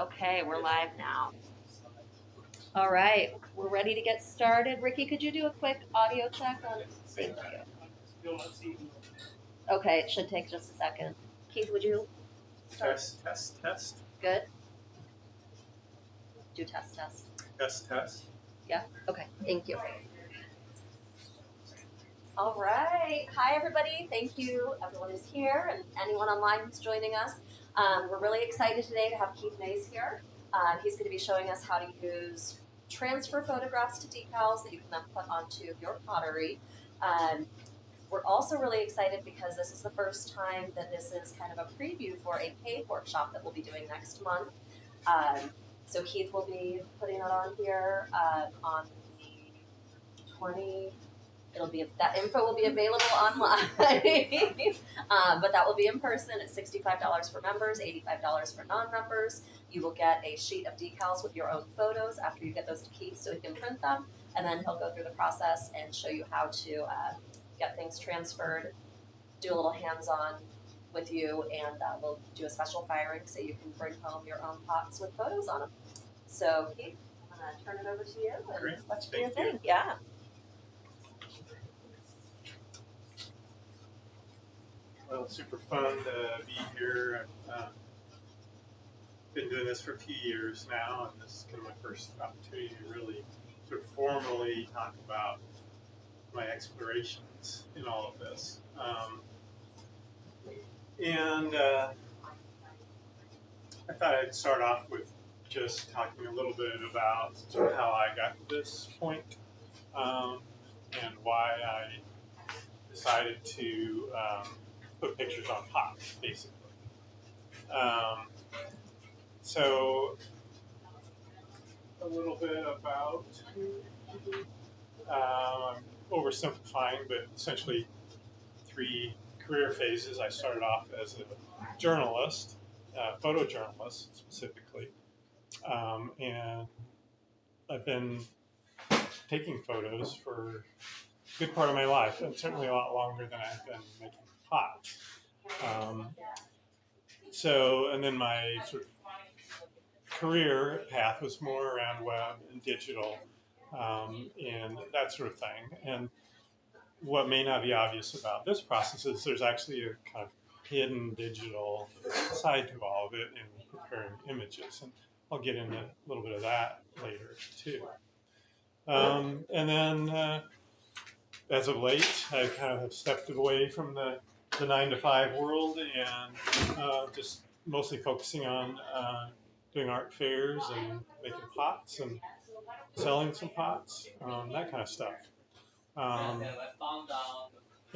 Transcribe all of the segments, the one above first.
Okay, we're live now. All right, we're ready to get started. Ricky, could you do a quick audio check on? Thank you. Okay, it should take just a second. Keith, would you start? Test. Good. Do test. Test. Yeah. Okay. Thank you. All right. Hi, everybody. Thank you, everyone who's here and anyone online who's joining us. We're really excited today to have Keith Mays here. He's going to be showing us how to use transfer photographs to decals that you can then put onto your pottery. We're also really excited because this is the first time that this is kind of a preview for a paid workshop that we'll be doing next month. So Keith will be putting it on here on the 20. That info will be available online, but that will be in person at $65 for members, $85 for non-members. You will get a sheet of decals with your own photos after you get those to Keith so he can print them, and then he'll go through the process and show you how to get things transferred, do a little hands-on with you, and we'll do a special firing so you can bring home your own pots with photos on them. So Keith, I'm going to turn it over to you and let you do your thing. Yeah. Well, it's super fun to be here. I've been doing this for a few years now, and this is kind of my first opportunity to really sort of formally talk about my explorations in all of this. I thought I'd start off with just talking a little bit about sort of how I got to this point, and why I decided to put pictures on pots, basically. So a little bit about, I'm oversimplifying, but essentially 3 career phases. I started off as a journalist, photojournalist specifically, and I've been taking photos for a good part of my life, and certainly a lot longer than I've been making pots. And then my sort of career path was more around web and digital, and that sort of thing. And what may not be obvious about this process is there's actually a kind of hidden digital side to all of it in preparing images. And I'll get into a little bit of that later too. And then as of late, I kind of have stepped away from the 9-to-5 world and just mostly focusing on doing art fairs and making pots and selling some pots, that kind of stuff. And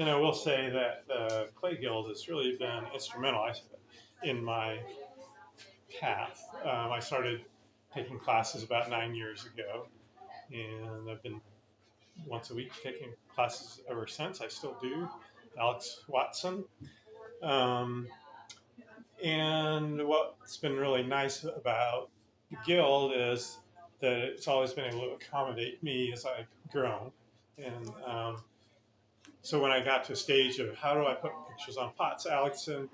I will say that the Clay Guild has really been instrumental in my path. I started taking classes about 9 years ago, and I've been once a week taking classes ever since. I still do. Alex Watson. And what's been really nice about the Guild is that it's always been able to accommodate me as I've grown. And so when I got to a stage of how do I put pictures on pots, Alex and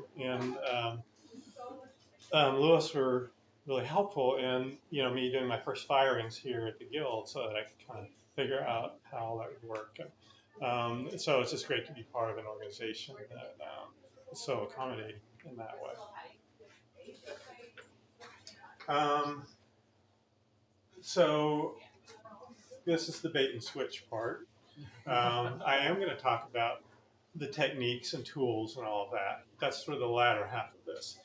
Lewis were really helpful in me doing my first firings here at the Guild, so that I could kind of figure out how that would work. So it's just great to be part of an organization that is so accommodating in that way. So this is the bait and switch part. I am going to talk about the techniques and tools and all of that. That's sort of the latter half of this.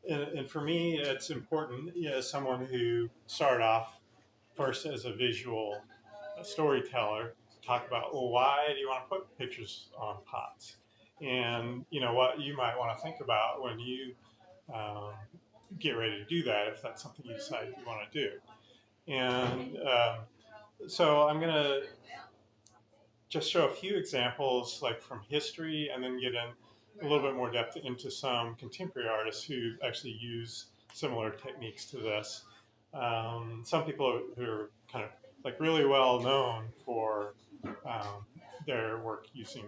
And for me, it's important, as someone who started off first as a visual storyteller, to talk about, well, why do you want to put pictures on pots? And what you might want to think about when you get ready to do that, if that's something you decide you want to do. And so I'm going to just show a few examples, like from history, and then get in a little bit more depth into some contemporary artists who actually use similar techniques to this. Some people who are kind of like really well known for their work using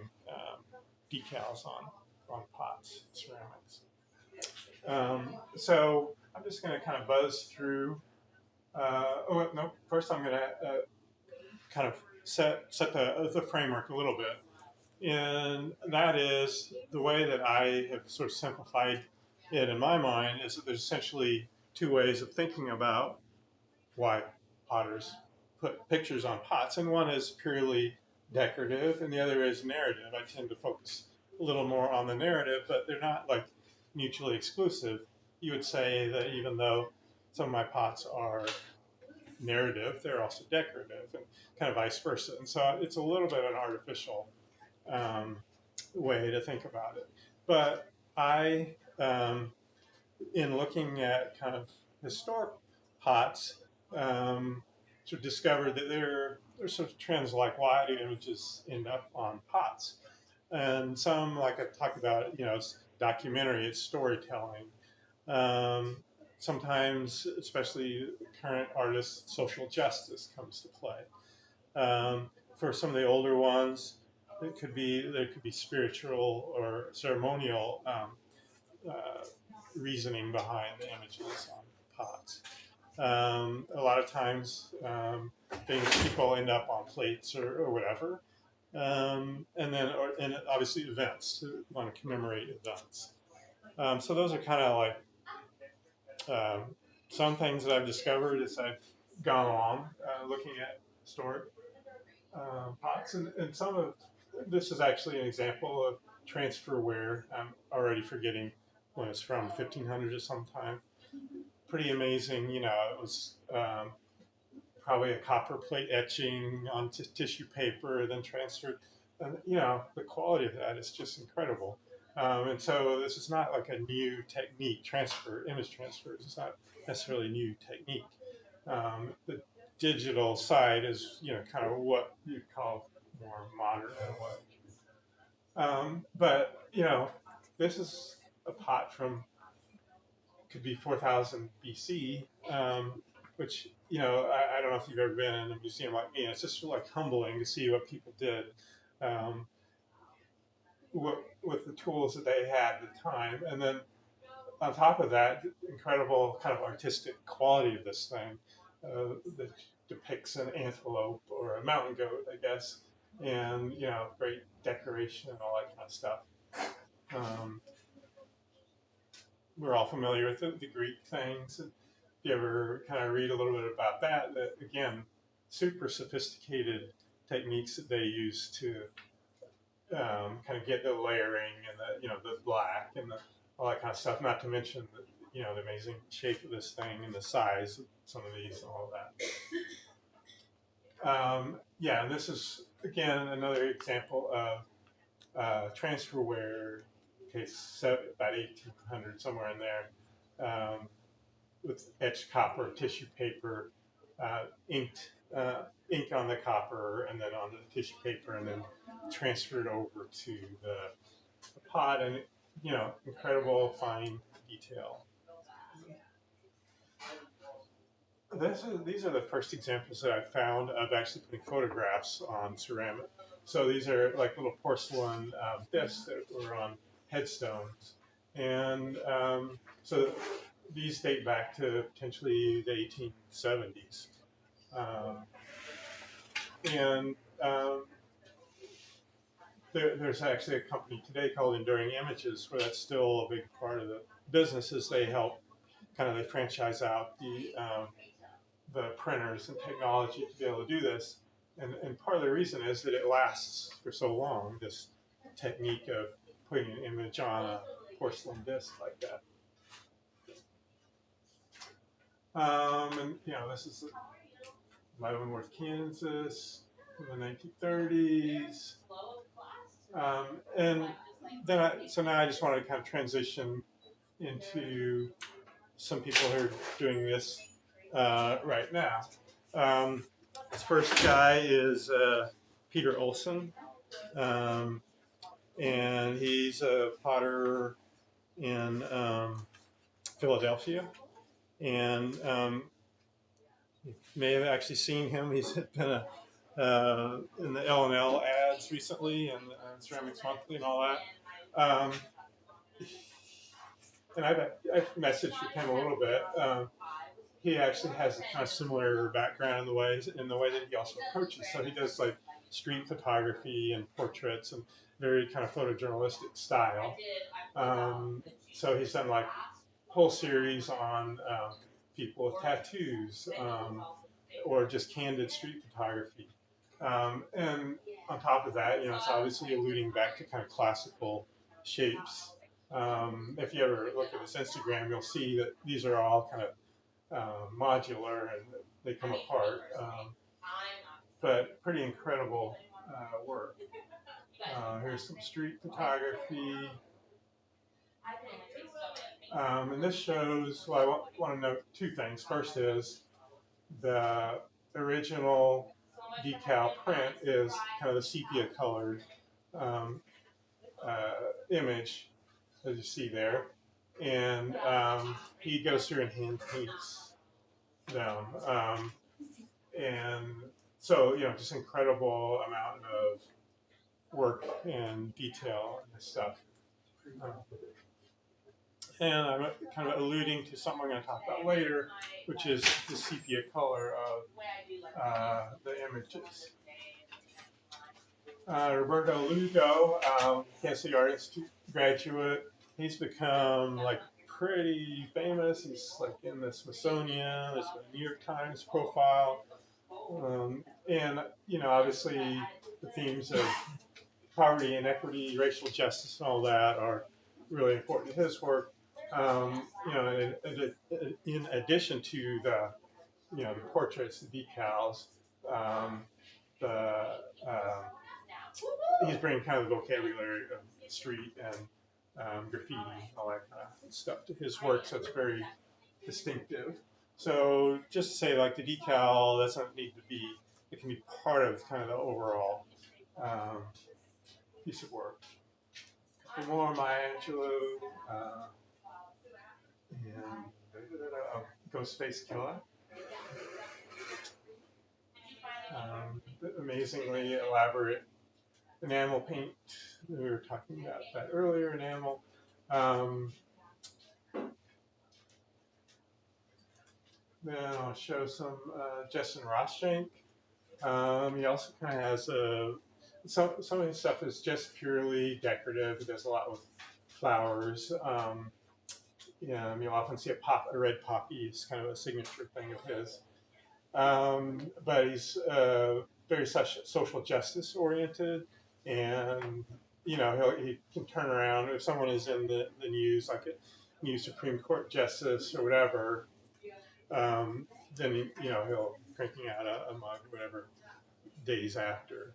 decals on pots, ceramics. So I'm just going to kind of buzz through. Oh no! First, I'm going to kind of set the framework a little bit, and that is the way that I have sort of simplified it in my mind is that there's essentially two ways of thinking about why potters put pictures on pots, and one is purely decorative, and the other is narrative. I tend to focus a little more on the narrative, but they're not like mutually exclusive. You would say that even though some of my pots are narrative, they're also decorative, and kind of vice versa. And so it's a little bit of an artificial um, way to think about it. But I, in looking at kind of historic pots, sort of discovered that there's sort of trends like why do images end up on pots, and some like I talked about, it's documentary, it's storytelling. Um, Sometimes, especially current artists, social justice comes to play. For some of the older ones, there could be spiritual or ceremonial uh, reasoning behind the images on pots. A lot of times, people end up on plates or whatever, and obviously events to want to commemorate events. So those are kind of like um, some things that I've discovered as I've gone along looking at historic pots, and some of this is actually an example of transferware. I'm already forgetting when it's from 1500 or sometime. Pretty amazing, it was probably a copper plate etching onto tissue paper, then transferred. And, the quality of that is just incredible. And so this is not like a new technique, image transfer. It's not necessarily a new technique. The digital side is, kind of what you call more modern and what. But, this is a pot from could be 4000 BC, which, I don't know if you've ever been in a museum like me. It's just like humbling to see what people did um, with the tools that they had at the time. And then on top of that, incredible kind of artistic quality of this thing that depicts an antelope or a mountain goat, I guess, and, great decoration and all that kind of stuff. Um, we're all familiar with the Greek things. If you ever kind of read a little bit about that, again, super sophisticated techniques that they use to kind of get the layering and the black and all that kind of stuff. Not to mention the amazing shape of this thing and the size of some of these and all that. Yeah, and this is again another example of transferware, case about 1800 somewhere in there, with etched copper, tissue paper, ink on the copper, and then on the tissue paper, and then transferred over to the pot, and incredible fine detail. These are the first examples that I found of actually putting photographs on ceramic. So these are like little porcelain discs that were on headstones, and so these date back to potentially the 1870s. Um, and there's actually a company today called Enduring Images where that's still a big part of the business. Is they help they franchise out the printers and technology to be able to do this. And part of the reason is that it lasts for so long, this technique of putting an image on a porcelain disc like that. And this is Leavenworth, Kansas, in the 1930s. And then so now I just want to kind of transition into some people who are doing this right now. This first guy is Peter Olson, and he's a potter in Philadelphia, and you may have actually seen him. He's been in the L&L ads recently, and Ceramics Monthly and all that. and I've messaged with him a little bit. He actually has a kind of similar background in the way that he also approaches. So he does like street photography and portraits and very kind of photojournalistic style. So he's done like whole series on people with tattoos, or just candid street photography. And on top of that, it's obviously alluding back to kind of classical shapes. If you ever look at his Instagram, you'll see that these are all kind of modular and they come apart. But pretty incredible work. Here's some street photography. And this shows, well, I want to note two things. First is the original decal print is kind of the sepia colored um, image, as you see there. And he goes through and hand paints them. And so, just incredible amount of work and detail and this stuff. Um, and I'm kind of alluding to something I'm going to talk about later, which is the sepia color of the images. Roberto Lugo, Kansas City Art Institute graduate. He's become like pretty famous. He's like in the Smithsonian. There's a New York Times profile, and obviously the themes of poverty, inequity, racial justice, and all that are really important to his work. In addition to the portraits, the decals, the he's bringing kind of the vocabulary of street and graffiti and all that kind of stuff to his work, so it's very distinctive. So just to say, like the decal doesn't need to be; it can be part of kind of the overall piece of work. The more Maya Angelou and Ghostface Killer. Amazingly elaborate enamel paint. We were talking about that earlier, enamel. Then I'll show some Justin Rothschild. He also kind of has some of his stuff is just purely decorative. He does a lot with flowers. You'll often see a red poppy. It's kind of a signature thing of his. But he's very social justice oriented, and he can turn around if someone is in the news, like a new Supreme Court justice or whatever. Then he'll cranking out a mug or whatever days after.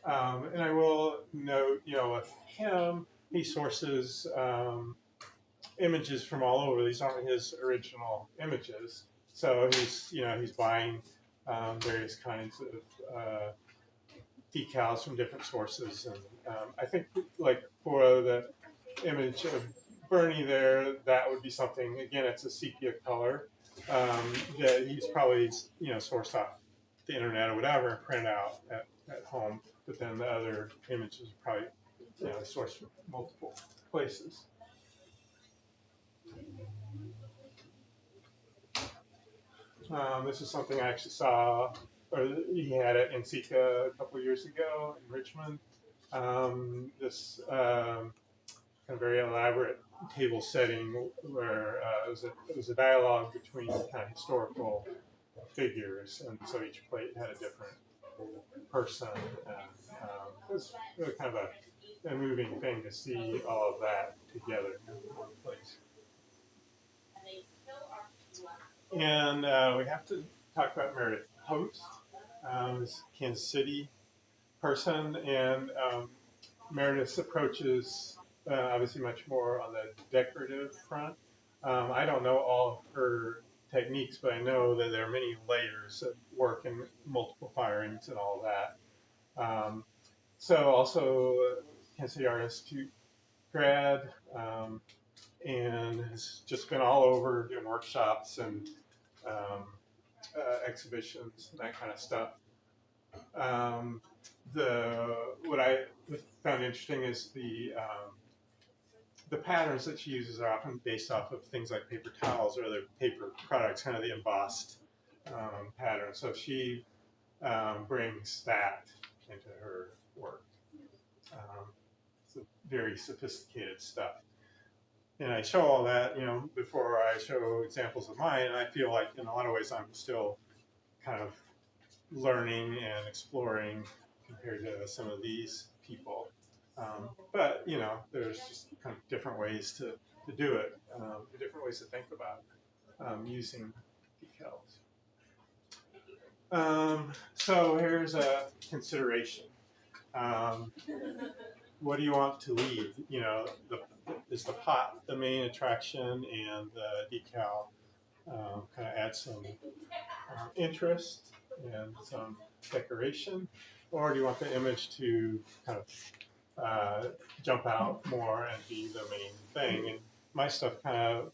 And I will note, with him, he sources images from all over. These aren't his original images, so he's buying various kinds of decals from different sources. And I think, like for the image of Bernie there, that would be something. Again, it's a sepia color that he's probably sourced off the internet or whatever and printed out at home. But then the other images are probably sourced from multiple places. This is something I actually saw, or he had it in Sika a couple of years ago in Richmond. This kind of very elaborate table setting where it was a dialogue between kind of historical figures, and so each plate had a different person. And it was really kind of a moving thing to see all of that together in one place. And we have to talk about Meredith Post, this Kansas City person, and Meredith's approach is obviously much more on the decorative front. I don't know all of her techniques, but I know that there are many layers of work and multiple firings and all that. So also Kansas City Art Institute grad, and has just been all over doing workshops and exhibitions and that kind of stuff. What I found interesting is the patterns that she uses are often based off of things like paper towels or other paper products, kind of the embossed pattern. So she brings that into her work. It's very sophisticated stuff. And I show all that, before I show examples of mine. And I feel like in a lot of ways I'm still kind of learning and exploring compared to some of these people. But there's just kind of different ways to do it, different ways to think about using decals. So here's a consideration. What do you want to leave? Is the pot the main attraction, and the decal kind of add some interest and some decoration, or do you want the image to kind of jump out more and be the main thing? And my stuff kind of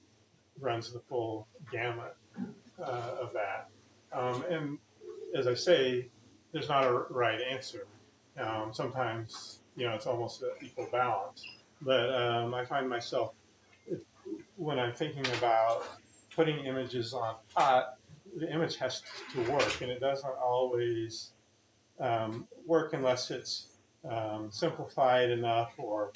runs the full gamut of that. And as I say, there's not a right answer. Sometimes, it's almost an equal balance. But I find myself, when I'm thinking about putting images on pot, the image has to work, and it doesn't always work unless it's simplified enough, or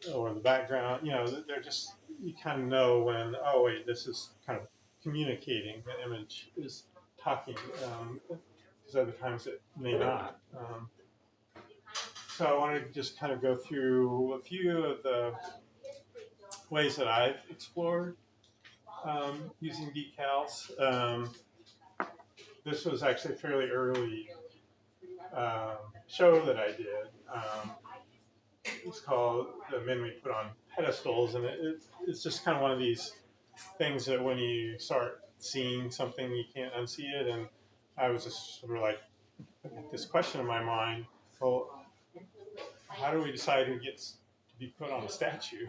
the background. They're just, you kind of know when, oh wait, this is kind of communicating. The image is talking, because other times it may not. So I wanted to just kind of go through a few of the ways that I've explored using decals. This was actually a fairly early show that I did. It's called The Men We Put on Pedestals, and it's just kind of one of these things that when you start seeing something, you can't unsee it. And I was just sort of like, this question in my mind, well, how do we decide who gets to be put on a statue?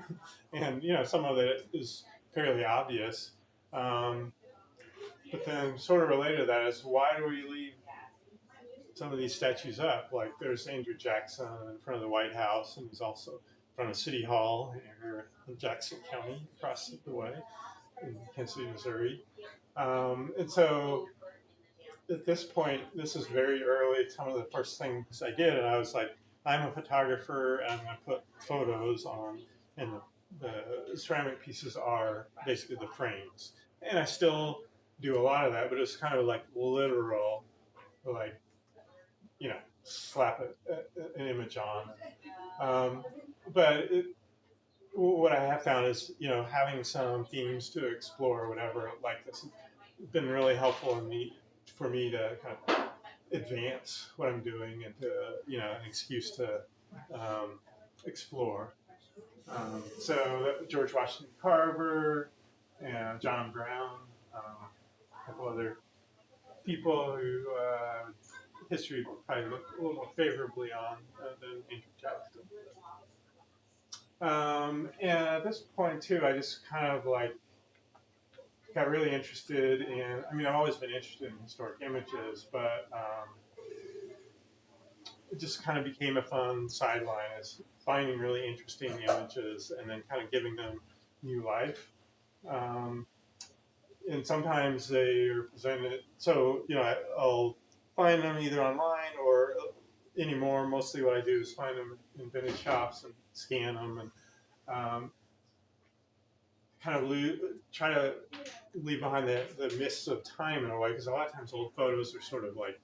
And, some of it is fairly obvious. But then sort of related to that is, why do we leave some of these statues up? Like there's Andrew Jackson in front of the White House, and he's also in front of City Hall here in Jackson County, across the way in Kansas City, Missouri. And so at this point, this is very early. Some of the first things I did, and I was like, I'm a photographer, and I'm going to put photos on, and the ceramic pieces are basically the frames. And I still do a lot of that, but it's kind of like literal, like, slap an image on. But what I have found is, having some themes to explore, whatever, like this, has been really helpful for me to kind of advance what I'm doing, and to, an excuse to explore. So George Washington Carver and John Brown, a couple other people who history probably look a little more favorably on than Andrew Jackson. And at this point too, I just kind of like got really interested in. I mean, I've always been interested in historic images, but it just kind of became a fun sideline, as finding really interesting images and then kind of giving them new life. And sometimes they are presented, so I'll find them either online, or anymore, mostly what I do is find them in vintage shops and scan them, and kind of try to leave behind the mists of time in a way, because a lot of times old photos are sort of like,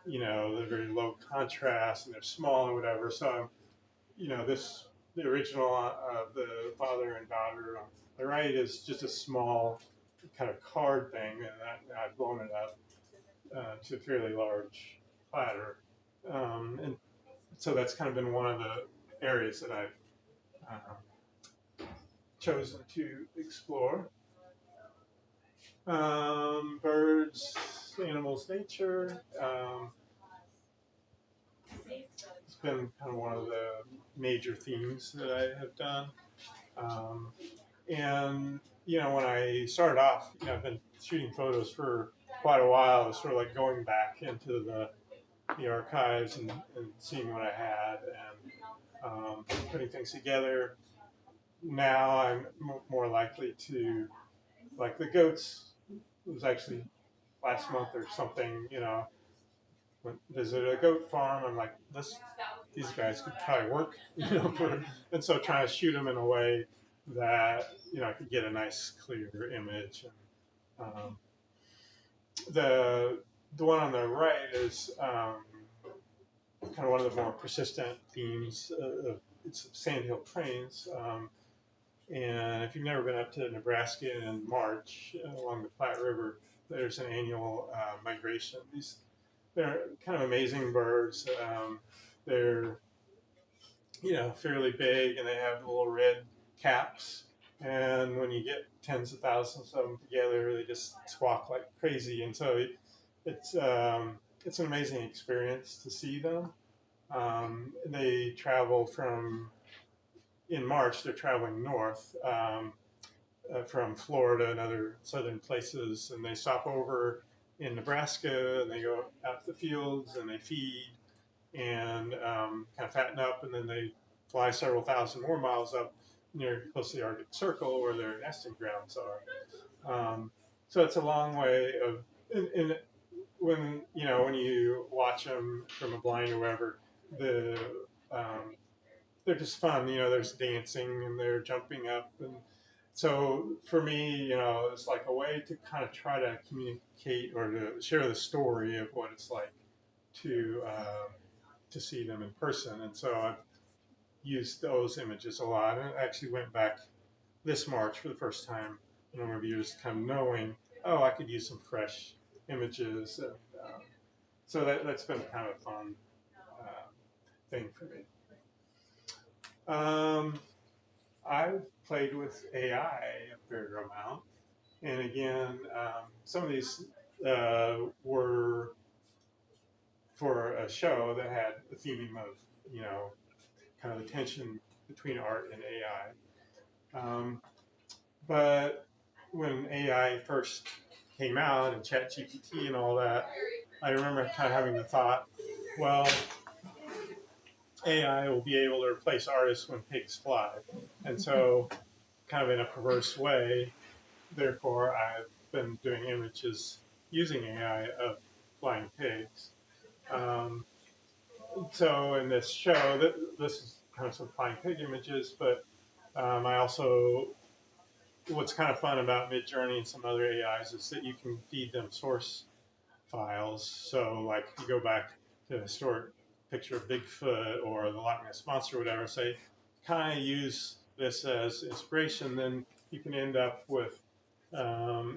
they're very low contrast and they're small and whatever. So, the original of the father and daughter on the right is just a small kind of card thing, and I've blown it up to a fairly large platter. And so that's kind of been one of the areas that I've chosen to explore. Birds, animals, nature. It's been kind of one of the major themes that I have done. And, when I started off, I've been shooting photos for quite a while. I was sort of like going back into the archives and seeing what I had and putting things together. Now I'm more likely to, like the goats, it was actually last month or something, went visited a goat farm. I'm like, these guys could probably work, and so trying to shoot them in a way that I could get a nice clear image. And the one on the right is kind of one of the more persistent themes. It's sandhill cranes. And if you've never been up to Nebraska in March along the Platte River, there's an annual migration. They're kind of amazing birds. They're fairly big, and they have little red caps. And when you get tens of thousands of them together, they just squawk like crazy. And so it's an amazing experience to see them. They travel in March. They're traveling north from Florida and other southern places, and they stop over in Nebraska, and they go out to the fields and they feed and kind of fatten up, and then they fly several thousand more miles up near close to the Arctic Circle where their nesting grounds are. So it's a long way of, when you watch them from a blind or whatever, the they're just fun. There's dancing and they're jumping up, and so for me, it's like a way to kind of try to communicate or to share the story of what it's like to see them in person. And so I've used those images a lot. And I actually went back this March for the first time in a number of years, kind of knowing, oh, I could use some fresh images. And so that's been kind of a fun thing for me. I've played with AI a fair amount. And again, some of these were for a show that had the theming of, kind of the tension between art and AI. But when AI first came out and ChatGPT and all that, I remember kind of having the thought, well, AI will be able to replace artists when pigs fly. And so, kind of in a perverse way, therefore, I've been doing images using AI of flying pigs. So in this show, this is kind of some flying pig images, but I also, what's kind of fun about Midjourney and some other AIs is that you can feed them source files. So like if you go back to a historic picture of Bigfoot or the Loch Ness Monster or whatever, say, kind of use this as inspiration, then you can end up with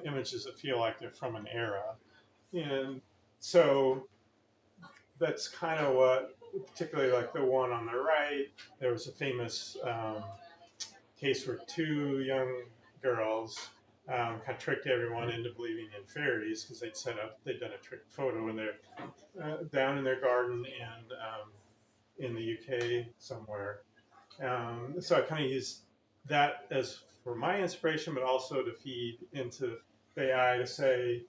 images that feel like they're from an era. And so that's kind of what, particularly like the one on the right, there was a famous case where two young girls kind of tricked everyone into believing in fairies because they'd done a trick photo, and they're down in their garden in the UK somewhere. So I kind of used that as for my inspiration, but also to feed into the AI to say,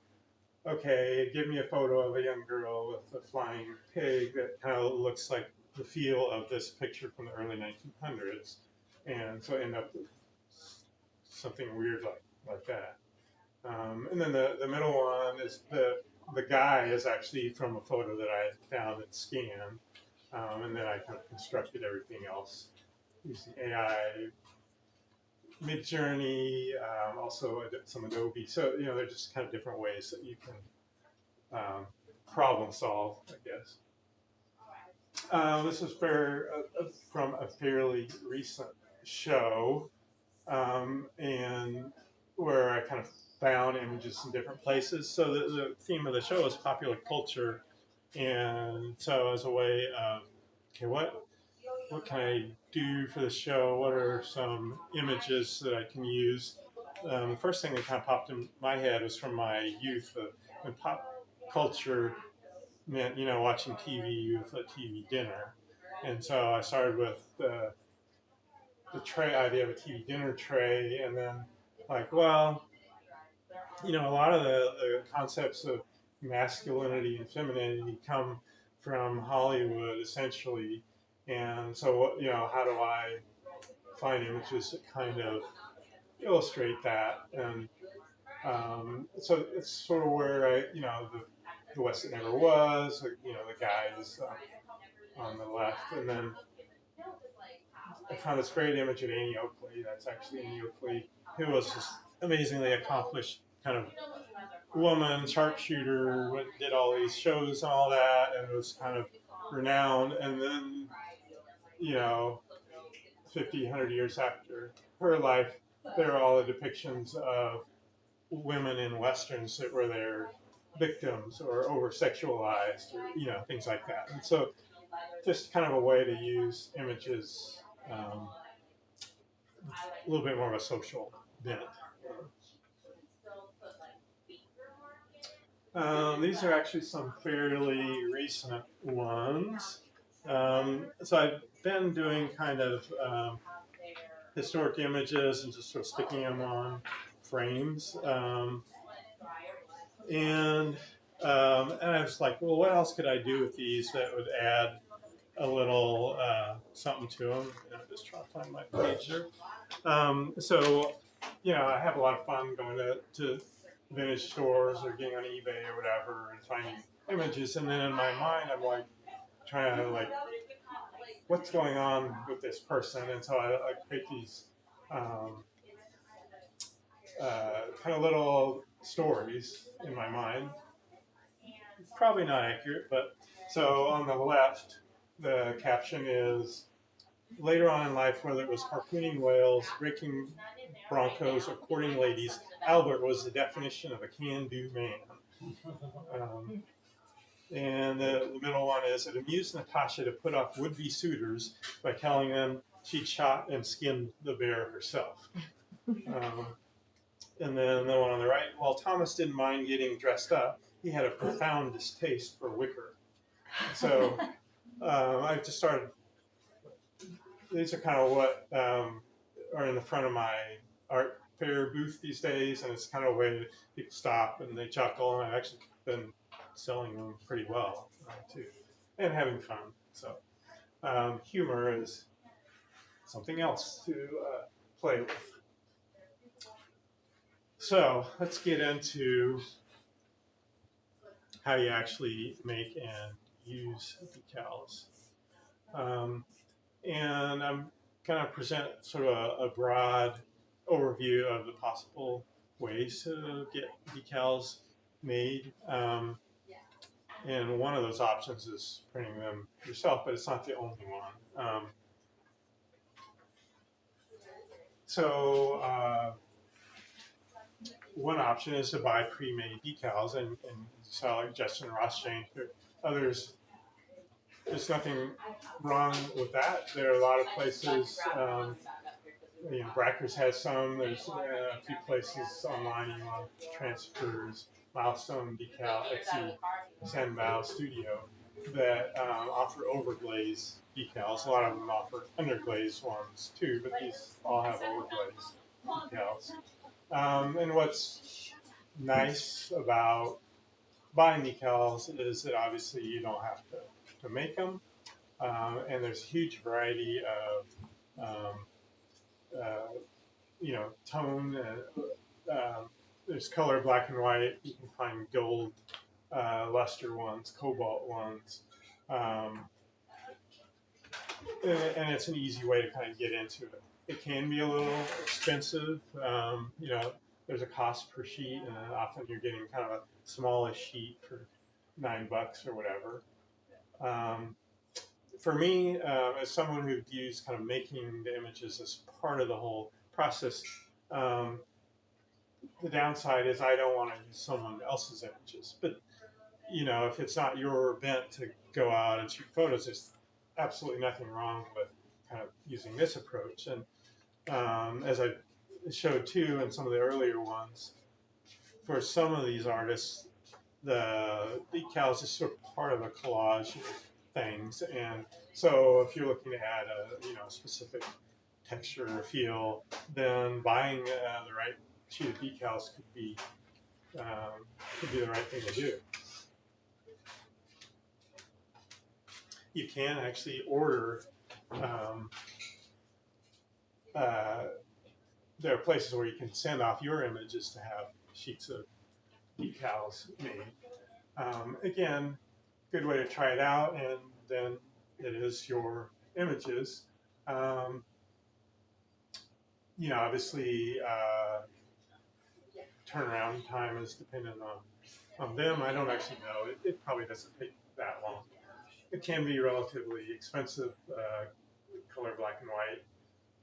okay, give me a photo of a young girl with a flying pig that kind of looks like the feel of this picture from the early 1900s. And so I end up with something weird like that. And then the middle one is the guy is actually from a photo that I found and scanned. And then I kind of constructed everything else using AI, Midjourney, also some Adobe. So, they're just kind of different ways that you can problem solve, I guess. This is from a fairly recent show, and where I kind of found images in different places. So the theme of the show is popular culture, and so as a way of, okay, what can I do for the show? What are some images that I can use? The first thing that kind of popped in my head was from my youth, when pop culture meant, watching TV with a TV dinner. And so I started with the tray idea of a TV dinner tray, and then like, well, a lot of the concepts of masculinity and femininity come from Hollywood essentially. And so, how do I find images that kind of illustrate that? And so it's sort of where the West That Never Was, the guys on the left, and then I found this great image of Annie Oakley. That's actually Annie Oakley, who was this amazingly accomplished kind of woman, sharpshooter, did all these shows and all that, and was kind of renowned. And then, you know, 50, 100 years after her life, there are all the depictions of women in westerns that were their victims or over sexualized, or things like that. And so, just kind of a way to use images a little bit more of a social bent. These are actually some fairly recent ones. So I've been doing kind of historic images and just sort of sticking them on frames. And I was like, well, what else could I do with these that would add a little something to them? And I'm just trying to find my page here. So, I have a lot of fun going to vintage stores or getting on eBay or whatever and finding images. And then in my mind, I'm like trying to what's going on with this person? And so I create these kind of little stories in my mind. Probably not accurate, but so on the left, the caption is later on in life, whether it was harpooning whales, breaking broncos, or courting ladies, Albert was the definition of a can-do man. And the middle one is, it amused Natasha to put off would-be suitors by telling them she'd shot and skinned the bear herself. And then the one on the right, while Thomas didn't mind getting dressed up, he had a profound distaste for wicker. So I just started, these are kind of what are in the front of my art fair booth these days, and it's kind of a way that people stop and they chuckle, and I've actually been selling them pretty well too, and having fun. So humor is something else to play with. So let's get into how you actually make and use decals. And I'm going to present sort of a broad overview of the possible ways to get decals made. And one of those options is printing them yourself, but it's not the only one. So one option is to buy pre-made decals, and so like Justin Ross Jane, others. There's nothing wrong with that. There are a lot of places. Brackers has some. There's a few places online you want transfers, Milestone Decal, Etsy, Sandbow Studio that offer overglaze decals. A lot of them offer underglaze ones too, but these all have overglaze decals. And what's nice about buying decals is that obviously you don't have to make them, and there's a huge variety of tone. There's color, black and white. You can find gold, luster ones, cobalt ones, and it's an easy way to kind of get into it. It can be a little expensive. There's a cost per sheet, and often you're getting kind of a smallish sheet for $9 or whatever. For me, as someone who views kind of making the images as part of the whole process, the downside is I don't want to use someone else's images. But, if it's not your bent to go out and shoot photos, there's absolutely nothing wrong with kind of using this approach. And as I showed too in some of the earlier ones, for some of these artists, the decal is just sort of part of a collage of things. And so if you're looking to add a specific texture or feel, then buying the right sheet of decals could be the right thing to do. you can actually order. Uh, there are places where you can send off your images to have sheets of decals made. Again, good way to try it out, and then it is your images. Um, obviously, turnaround time is dependent on them. I don't actually know. It probably doesn't take that long. It can be relatively expensive. Color black and white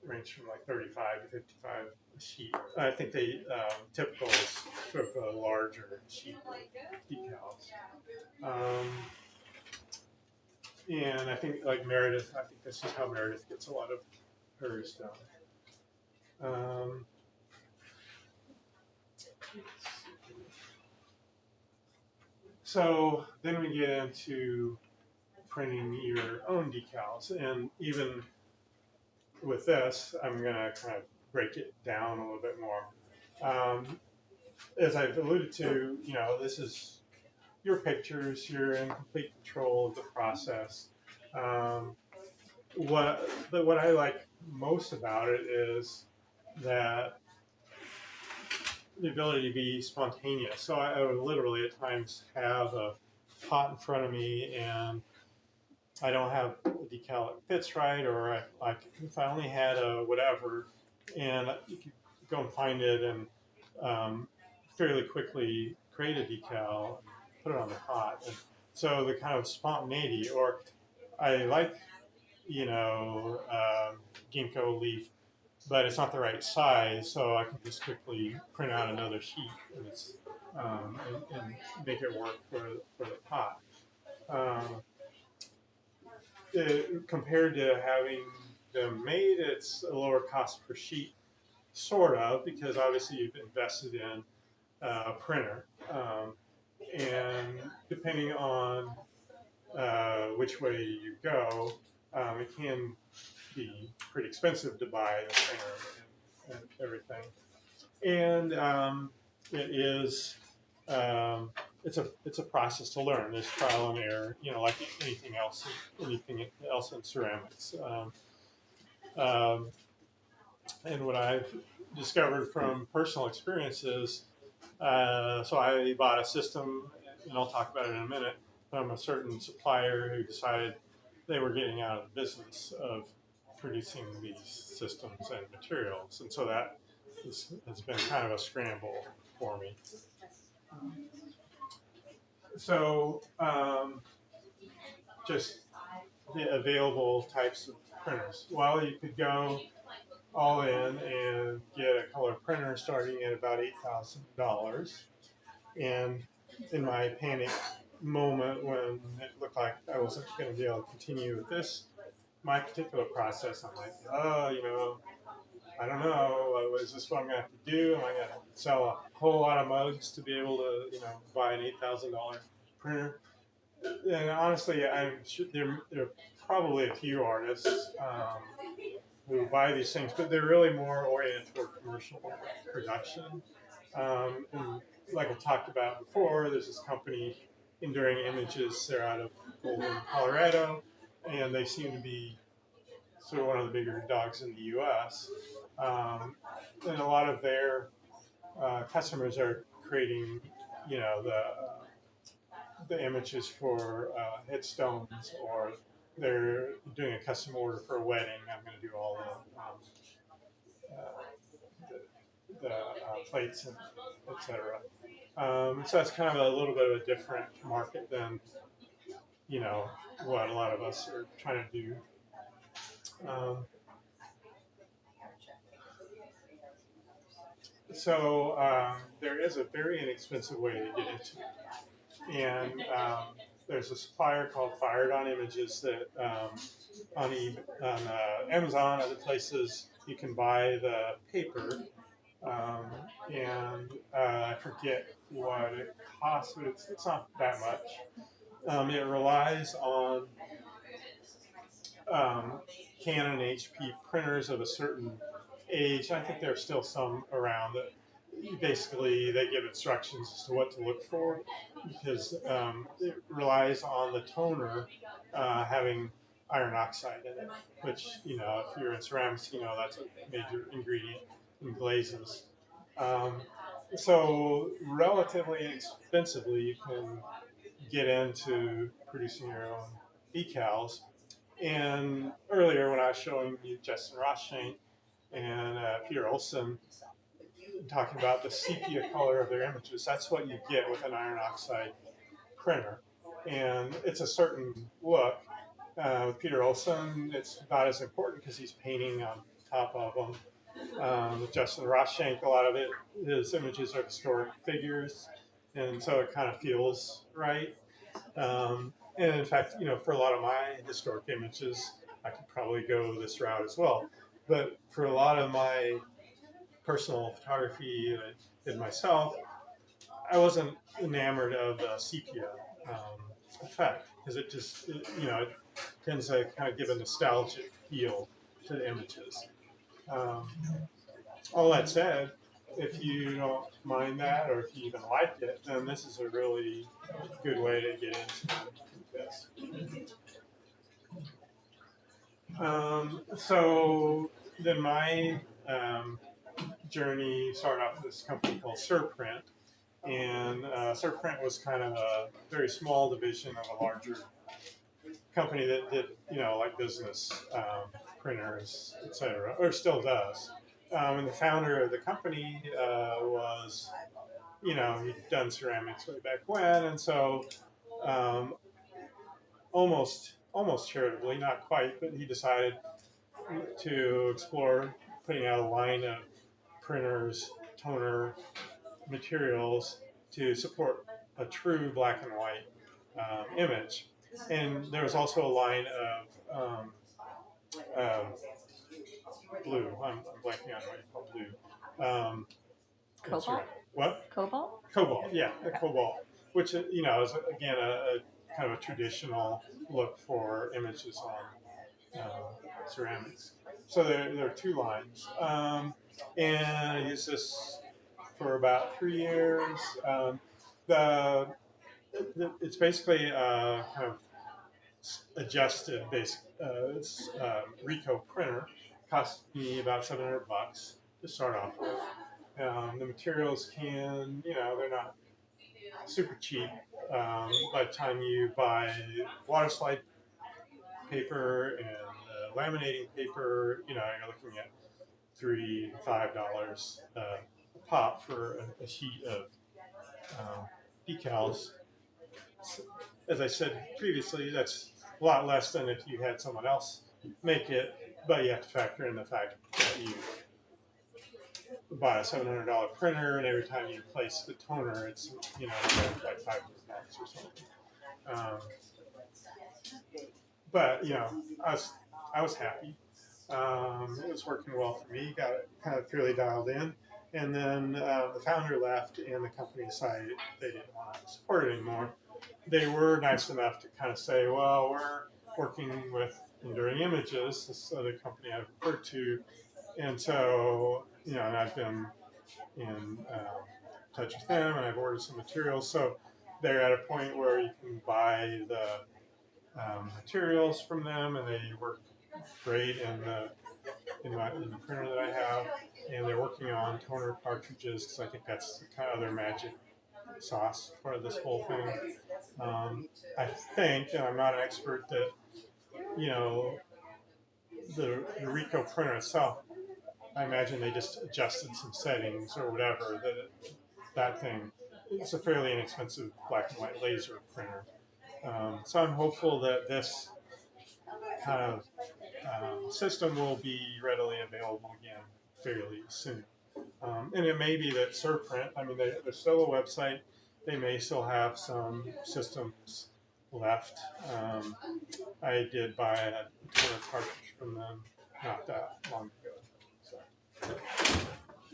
range from like 35 to 55 a sheet. I think they typical is sort of a larger sheet decals. And I think like Meredith, I think this is how Meredith gets a lot of hers done. So then we get into printing your own decals, and even with this, I'm going to kind of break it down a little bit more. As I've alluded to, this is your pictures. You're in complete control of the process. What I like most about it is that the ability to be spontaneous. So I would literally at times have a pot in front of me, and I don't have a decal that fits right, or if I only had a whatever, and you could go and find it and fairly quickly create a decal, and put it on the pot. And so the kind of spontaneity, or I like, ginkgo leaf, but it's not the right size, so I can just quickly print out another sheet and and make it work for the pot. Compared to having them made, it's a lower cost per sheet, sort of, because obviously you've invested in a printer. And depending on which way you go, it can be pretty expensive to buy the printer and everything. And it is it's a process to learn. There's trial and error, like anything else in ceramics. And what I've discovered from personal experiences, so I bought a system, and I'll talk about it in a minute, from a certain supplier who decided they were getting out of the business of producing these systems and materials, and so that has been kind of a scramble for me. So just the available types of printers. Well, you could go all in and get a color printer starting at about $8,000. And in my panic moment when it looked like I wasn't going to be able to continue with my particular process, I'm like, I don't know. Is this what I'm going to have to do? Am I going to sell a whole lot of mugs to be able to, buy an $8,000 printer? And honestly, I'm sure there are probably a few artists who buy these things, but they're really more oriented toward commercial production. And like I talked about before, there's this company, Enduring Images. They're out of Golden, Colorado, and they seem to be sort of one of the bigger dogs in the U.S. And a lot of their customers are creating, the images for headstones, or they're doing a custom order for a wedding. I'm going to do all the plates and etc. So that's kind of a little bit of a different market than what a lot of us are trying to do. So there is a very inexpensive way to get into it, and there's a supplier called Fired On Images that on Amazon, other places, you can buy the paper, and I forget what it costs, but it's not that much. It relies on Canon HP printers of a certain age. I think there are still some around that basically they give instructions as to what to look for because it relies on the toner having iron oxide in it, which, if you're in ceramics, that's a major ingredient in glazes. Um, so relatively inexpensively, you can get into producing your own decals. And earlier, when I was showing you Justin Rothschild and Peter Olson talking about the sepia color of their images, that's what you get with an iron oxide printer. And it's a certain look. With Peter Olson, it's not as important because he's painting on top of them. With Justin Rothschild, a lot of his images are historic figures, and so it kind of feels right. And in fact, for a lot of my historic images, I could probably go this route as well. But for a lot of my personal photography that I did myself, I wasn't enamored of the sepia effect because it tends to kind of give a nostalgic feel to the images. Um, all that said, if you don't mind that or if you even like it, then this is a really good way to get into this. So then my journey started off with this company called Surprint. And Surprint was kind of a very small division of a larger company that did, like business printers, etc., or still does. And the founder of the company was, he'd done ceramics way back when, and so um, almost charitably, not quite, but he decided to explore putting out a line of printers, toner, materials to support a true black and white image. And there was also a line of blue. I'm blanking on what you call blue. Cobalt? What? Cobalt? Cobalt, yeah, the cobalt, which is again a kind of a traditional look for images on ceramics. So there are two lines, and I used this for about 3 years. The, it's basically kind of adjusted basic Ricoh printer. Cost me about $700 to start off with. The materials they're not super cheap. By the time you buy water slide paper and laminating paper, you're looking at $3 to $5 a pop for a sheet of decals. As I said previously, that's a lot less than if you had someone else make it, but you have to factor in the fact that you buy a $700 printer, and every time you place the toner, it's like $500 or something. Um, but I was happy. It was working well for me. Got it kind of fairly dialed in, and then the founder left, and the company decided they didn't want to support it anymore. They were nice enough to kind of say, "Well, we're working with Enduring Images, this other company I referred to," and so and I've been in touch with them, and I've ordered some materials. So they're at a point where you can buy the materials from them, and they work great in the printer that I have. And they're working on toner cartridges because I think that's the kind of their magic sauce for this whole thing. I think, and I'm not an expert, that the Ricoh printer itself, I imagine they just adjusted some settings or whatever. That thing, it's a fairly inexpensive black and white laser printer. So I'm hopeful that this kind of system will be readily available again fairly soon. And it may be that Surprint, they're still a website. They may still have some systems left. I did buy a toner cartridge from them not that long ago. So.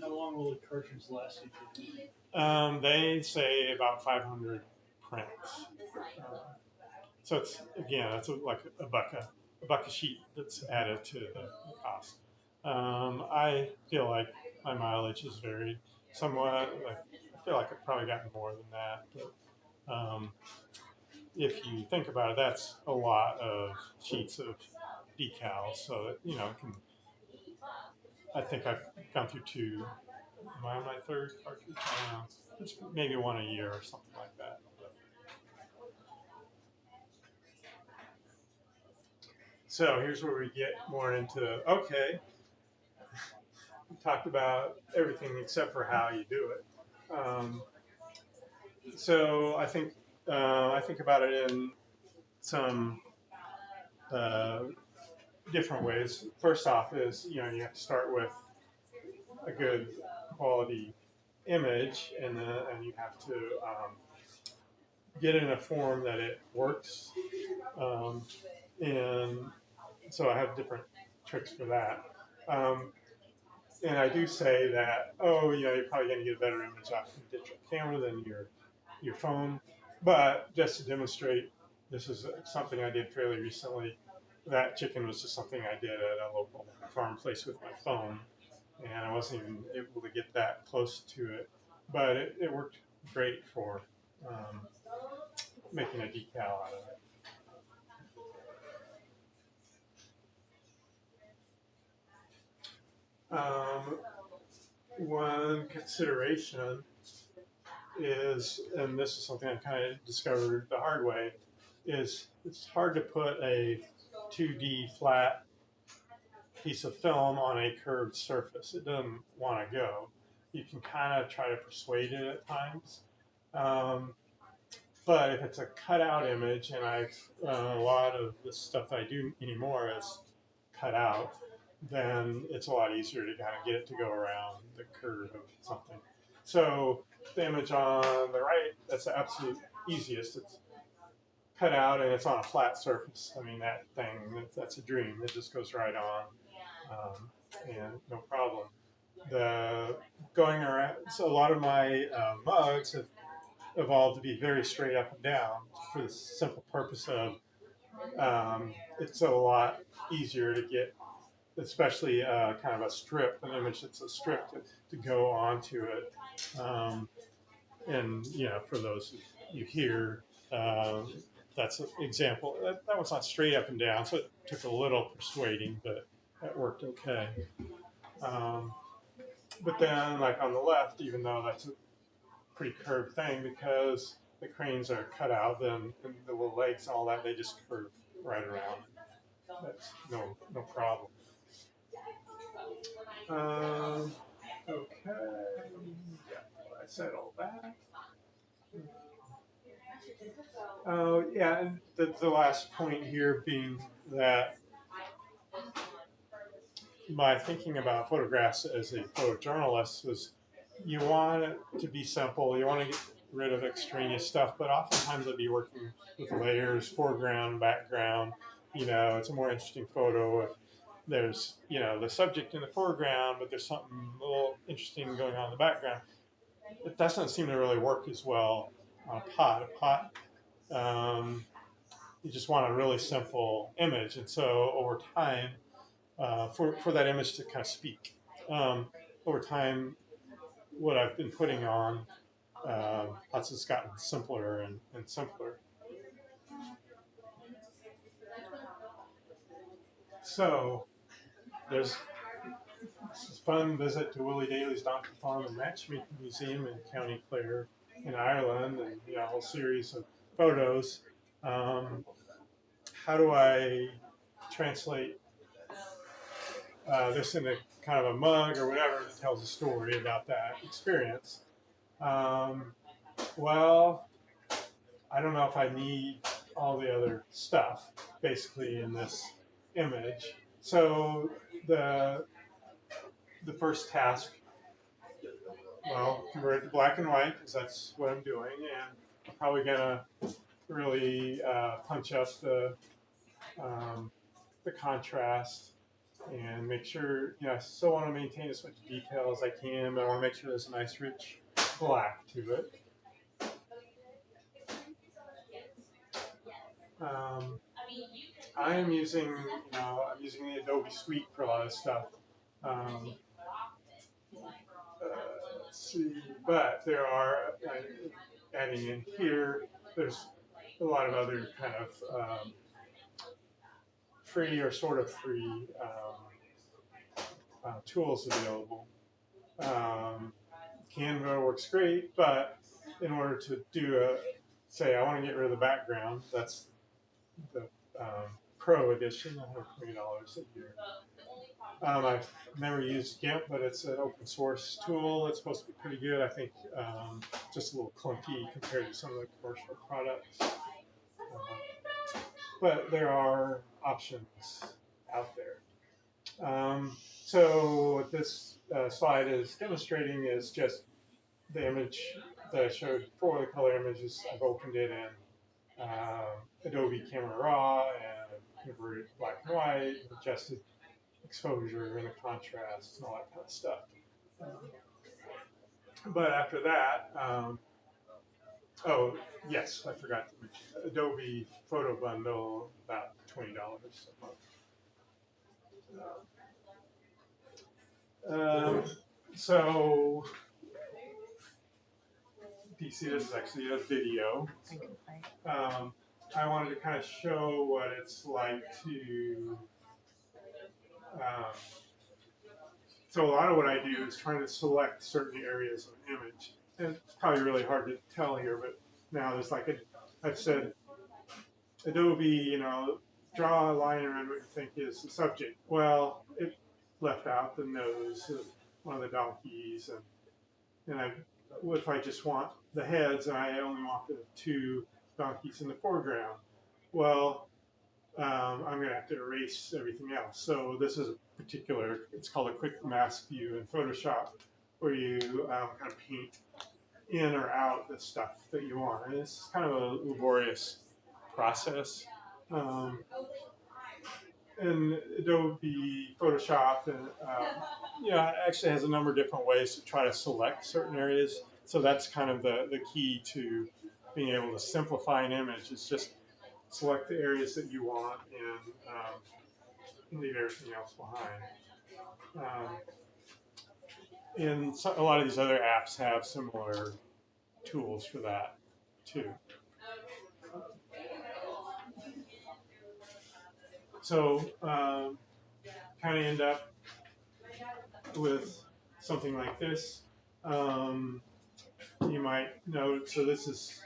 How long will the cartridge last you? They say about 500 prints. So it's like a buck a sheet that's added to the cost. I feel like my mileage is very somewhat. Like, I feel like I've probably gotten more than that. But if you think about it, that's a lot of sheets of decals. So that, I think I've gone through two. Am I on my third cartridge? I don't know. It's maybe one a year or something like that. So here's where we get more into, okay, we talked about everything except for how you do it. So I think about it in some uh, different ways. First off is, you have to start with a good quality image, and you have to get it in a form that it works. Um, and so I have different tricks for that. Um, and I do say that, you're probably going to get a better image off of a digital camera than your phone. But just to demonstrate, this is something I did fairly recently. That chicken was just something I did at a local farm place with my phone, and I wasn't even able to get that close to it. But it worked great for um, making a decal out of it. One consideration is, and this is something I kind of discovered the hard way, is it's hard to put a 2D flat piece of film on a curved surface. It doesn't want to go. You can kind of try to persuade it at times. But if it's a cutout image, and a lot of the stuff I do anymore is cut out, then it's a lot easier to kind of get it to go around the curve of something. So the image on the right, that's the absolute easiest. It's cut out and it's on a flat surface. I mean, that thing, that's a dream. It just goes right on, and no problem. The going around, so a lot of my mugs have evolved to be very straight up and down for the simple purpose of it's a lot easier to get, especially kind of a strip, an image that's a strip to go onto it. And for those you hear, that's an example. That was not straight up and down, so it took a little persuading, but that worked okay. But then, like on the left, even though that's a pretty curved thing, because the cranes are cut out, then the little legs and all that, they just curve right around. That's no problem. Okay, I said all that. Oh, yeah, and the last point here being that my thinking about photographs as a photojournalist was you want it to be simple, you want to get rid of extraneous stuff, but oftentimes I'd be working with layers, foreground, background. It's a more interesting photo if there's, the subject in the foreground, but there's something a little interesting going on in the background. It doesn't seem to really work as well on a pot. You just want a really simple image, and so over time, for that image to kind of speak, over time, what I've been putting on pots has gotten simpler and simpler. So there's this fun visit to Willie Daly's Donkey Farm and Matchmaking Museum in County Clare in Ireland, and a whole series of photos. How do I translate this in a kind of a mug or whatever that tells a story about that experience? Well, I don't know if I need all the other stuff basically in this image. So the first task, well, convert it to black and white because that's what I'm doing, and I'm probably gonna really punch up the contrast and make sure, I still want to maintain as much detail as I can, but I want to make sure there's a nice rich black to it. I am using, I'm using the Adobe Suite for a lot of stuff. Let's see, but there are, adding in here, there's a lot of other kind of free or sort of free tools available. Canva works great, but in order to do say I want to get rid of the background, that's the Pro edition, $120 a year. I've never used GIMP, but it's an open source tool. It's supposed to be pretty good. I think just a little clunky compared to some of the commercial products. But there are options out there. So what this slide is demonstrating is just the image that I showed before, the color images. I've opened it in Adobe Camera Raw and converted black and white, adjusted exposure and the contrast and all that kind of stuff. But after that, oh yes, I forgot to mention Adobe Photo Bundle, about $20 a month. So DC, this is actually a video. I wanted to kind of show what it's like to. So a lot of what I do is trying to select certain areas of an image, and it's probably really hard to tell here, but now there's like I've said, Adobe, draw a line around what you think is the subject. Well, it left out the nose of one of the donkeys, and what if I just want the heads and I only want the two donkeys in the foreground? Well, I'm going to have to erase everything else. So this is a particular, it's called a quick mask view in Photoshop, where you kind of paint in or out the stuff that you want. And it's kind of a laborious process. And Adobe Photoshop, and actually has a number of different ways to try to select certain areas. So that's kind of the key to being able to simplify an image. It's just select the areas that you want and leave everything else behind. And a lot of these other apps have similar tools for that too. So kind of end up with something like this. You might note, so this is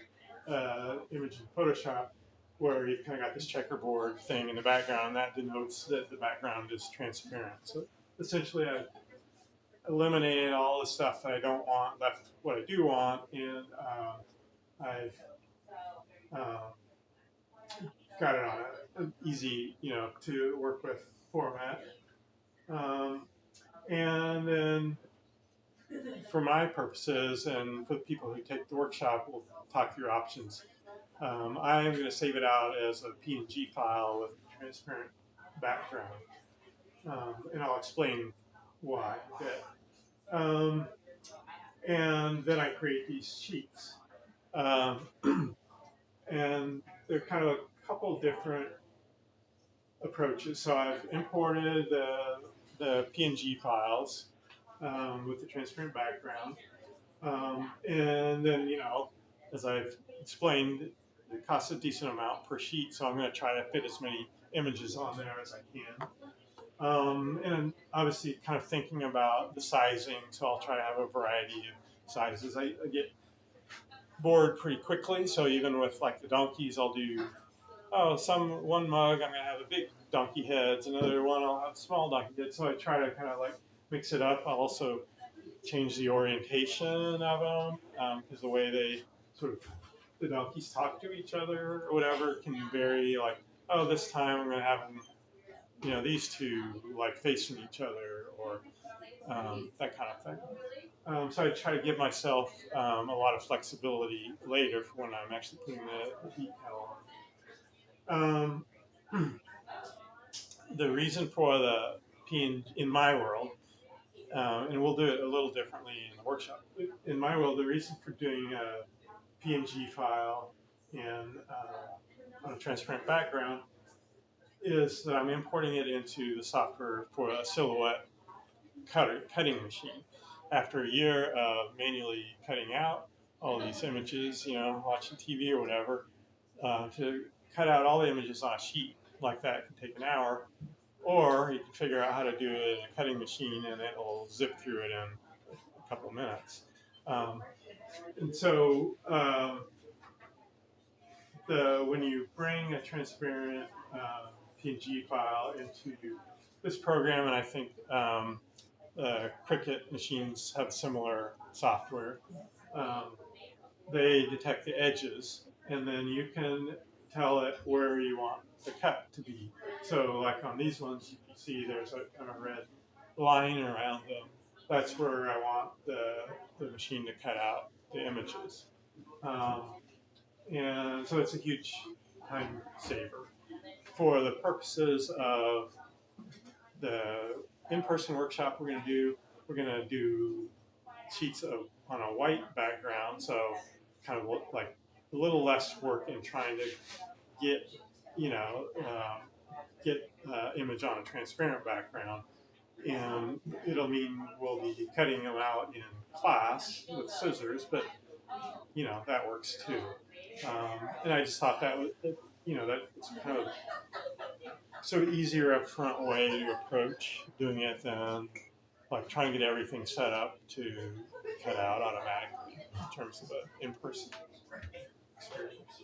image in Photoshop where you've kind of got this checkerboard thing in the background. That denotes that the background is transparent. So essentially I've eliminated all the stuff that I don't want, left what I do want, and I've got it on an easy, to work with format. And then for my purposes and for the people who take the workshop, we'll talk through options. I am going to save it out as a PNG file with a transparent background, and I'll explain why a bit. And then I create these sheets, and they're kind of a couple different approaches. So I've imported the PNG files with the transparent background, and then as I've explained, it costs a decent amount per sheet, so I'm going to try to fit as many images on there as I can. And obviously kind of thinking about the sizing, so I'll try to have a variety of sizes. I get bored pretty quickly, so even with like the donkeys, I'll do, one mug I'm going to have a big donkey heads, another one I'll have small donkey heads, so I try to kind of like mix it up. I'll also change the orientation of them, because the way they the donkeys talk to each other or whatever can vary. Like, this time I'm going to have them, these two like facing each other, or that kind of thing. So I try to give myself a lot of flexibility later for when I'm actually putting the decal on. The reason for the in my world, and we'll do it a little differently in the workshop. In my world, the reason for doing a PNG file and on a transparent background is that I'm importing it into the software for a silhouette cutting machine. after a year of manually cutting out all these images, watching TV or whatever, to cut out all the images on a sheet like that can take an hour, or you can figure out how to do it in a cutting machine and it'll zip through it in a couple minutes. Um, and so when you bring a transparent PNG file into this program, and I think Cricut machines have similar software, they detect the edges, and then you can tell it where you want the cut to be. So like on these ones, you can see there's a kind of red line around them. That's where I want the machine to cut out the images. And so it's a huge time saver. For the purposes of the in-person workshop we're going to do sheets on a white background, so kind of like a little less work in trying to get, image on a transparent background. And it'll mean we'll be cutting them out in class with scissors, but that works too. And I just thought that's kind of so easier upfront way to approach doing it than like trying to get everything set up to cut out automatically in terms of an in-person experience.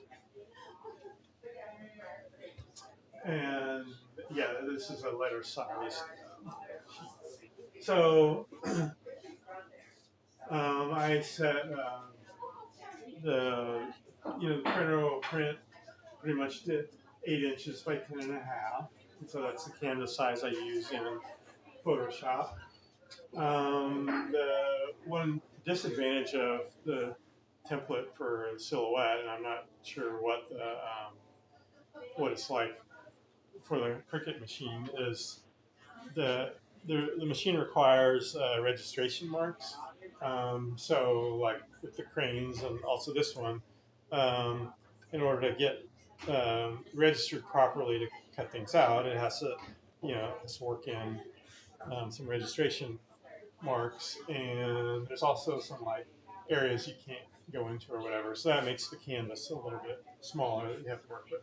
And yeah, this is a letter size. So I set the printer will print pretty much to 8 inches by 10.5. And so that's the canvas size I use in Photoshop. The one disadvantage of the template for silhouette, and I'm not sure what it's like for the Cricut machine, is the machine requires registration marks. So like with the cranes and also this one, in order to get registered properly to cut things out, it has to work in some registration marks, and there's also some like areas you can't go into or whatever. So that makes the canvas a little bit smaller that you have to work with.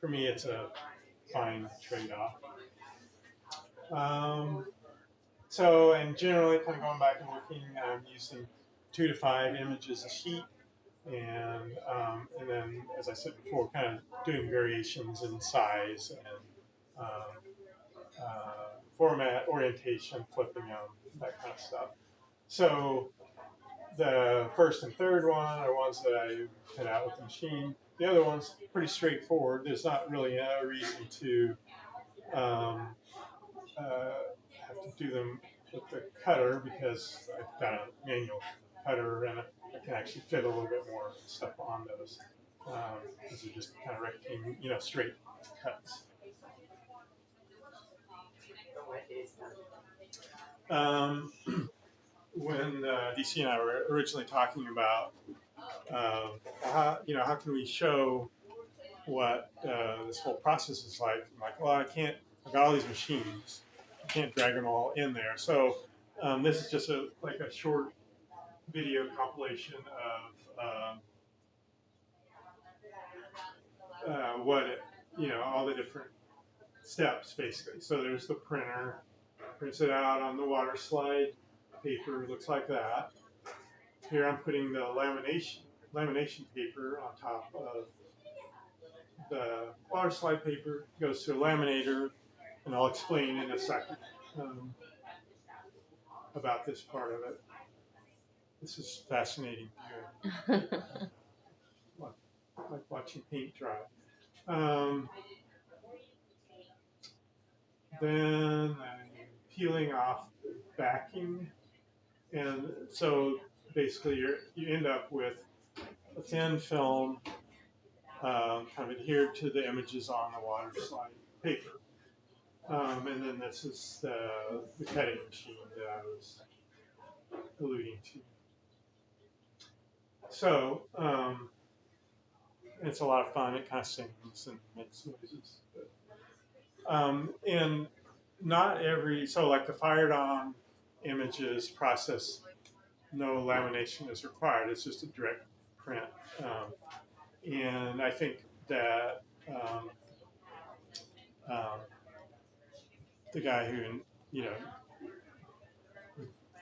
For me, it's a fine trade-off. So, and generally, kind of going back and looking, I'm using 2 to 5 images a sheet, and then, as I said before, kind of doing variations in size and format, orientation, flipping them, that kind of stuff. So the first and third one are ones that I cut out with the machine. The other one's pretty straightforward. There's not really a reason to have to do them with the cutter because I've got a manual cutter and I can actually fit a little bit more stuff on those because they're just kind of rectangle, straight cuts. When DC and I were originally talking about how can we show what this whole process is like, I'm like, well, I've got all these machines, I can't drag them all in there. So this is just a short video compilation of all the different steps basically. So there's the printer, prints it out on the water slide paper, looks like that. Here I'm putting the lamination paper on top of the water slide paper, goes to a laminator, and I'll explain in a second about this part of it. This is fascinating viewing, like watching paint dry. Then I'm peeling off the backing, and so basically you end up with a thin film kind of adhered to the images on the water slide paper. And then this is the cutting machine that I was alluding to. So it's a lot of fun. It kind of sings and makes noises. And not every, so like the fired on images process no lamination is required. It's just a direct print. And I think that um, the guy who, you know,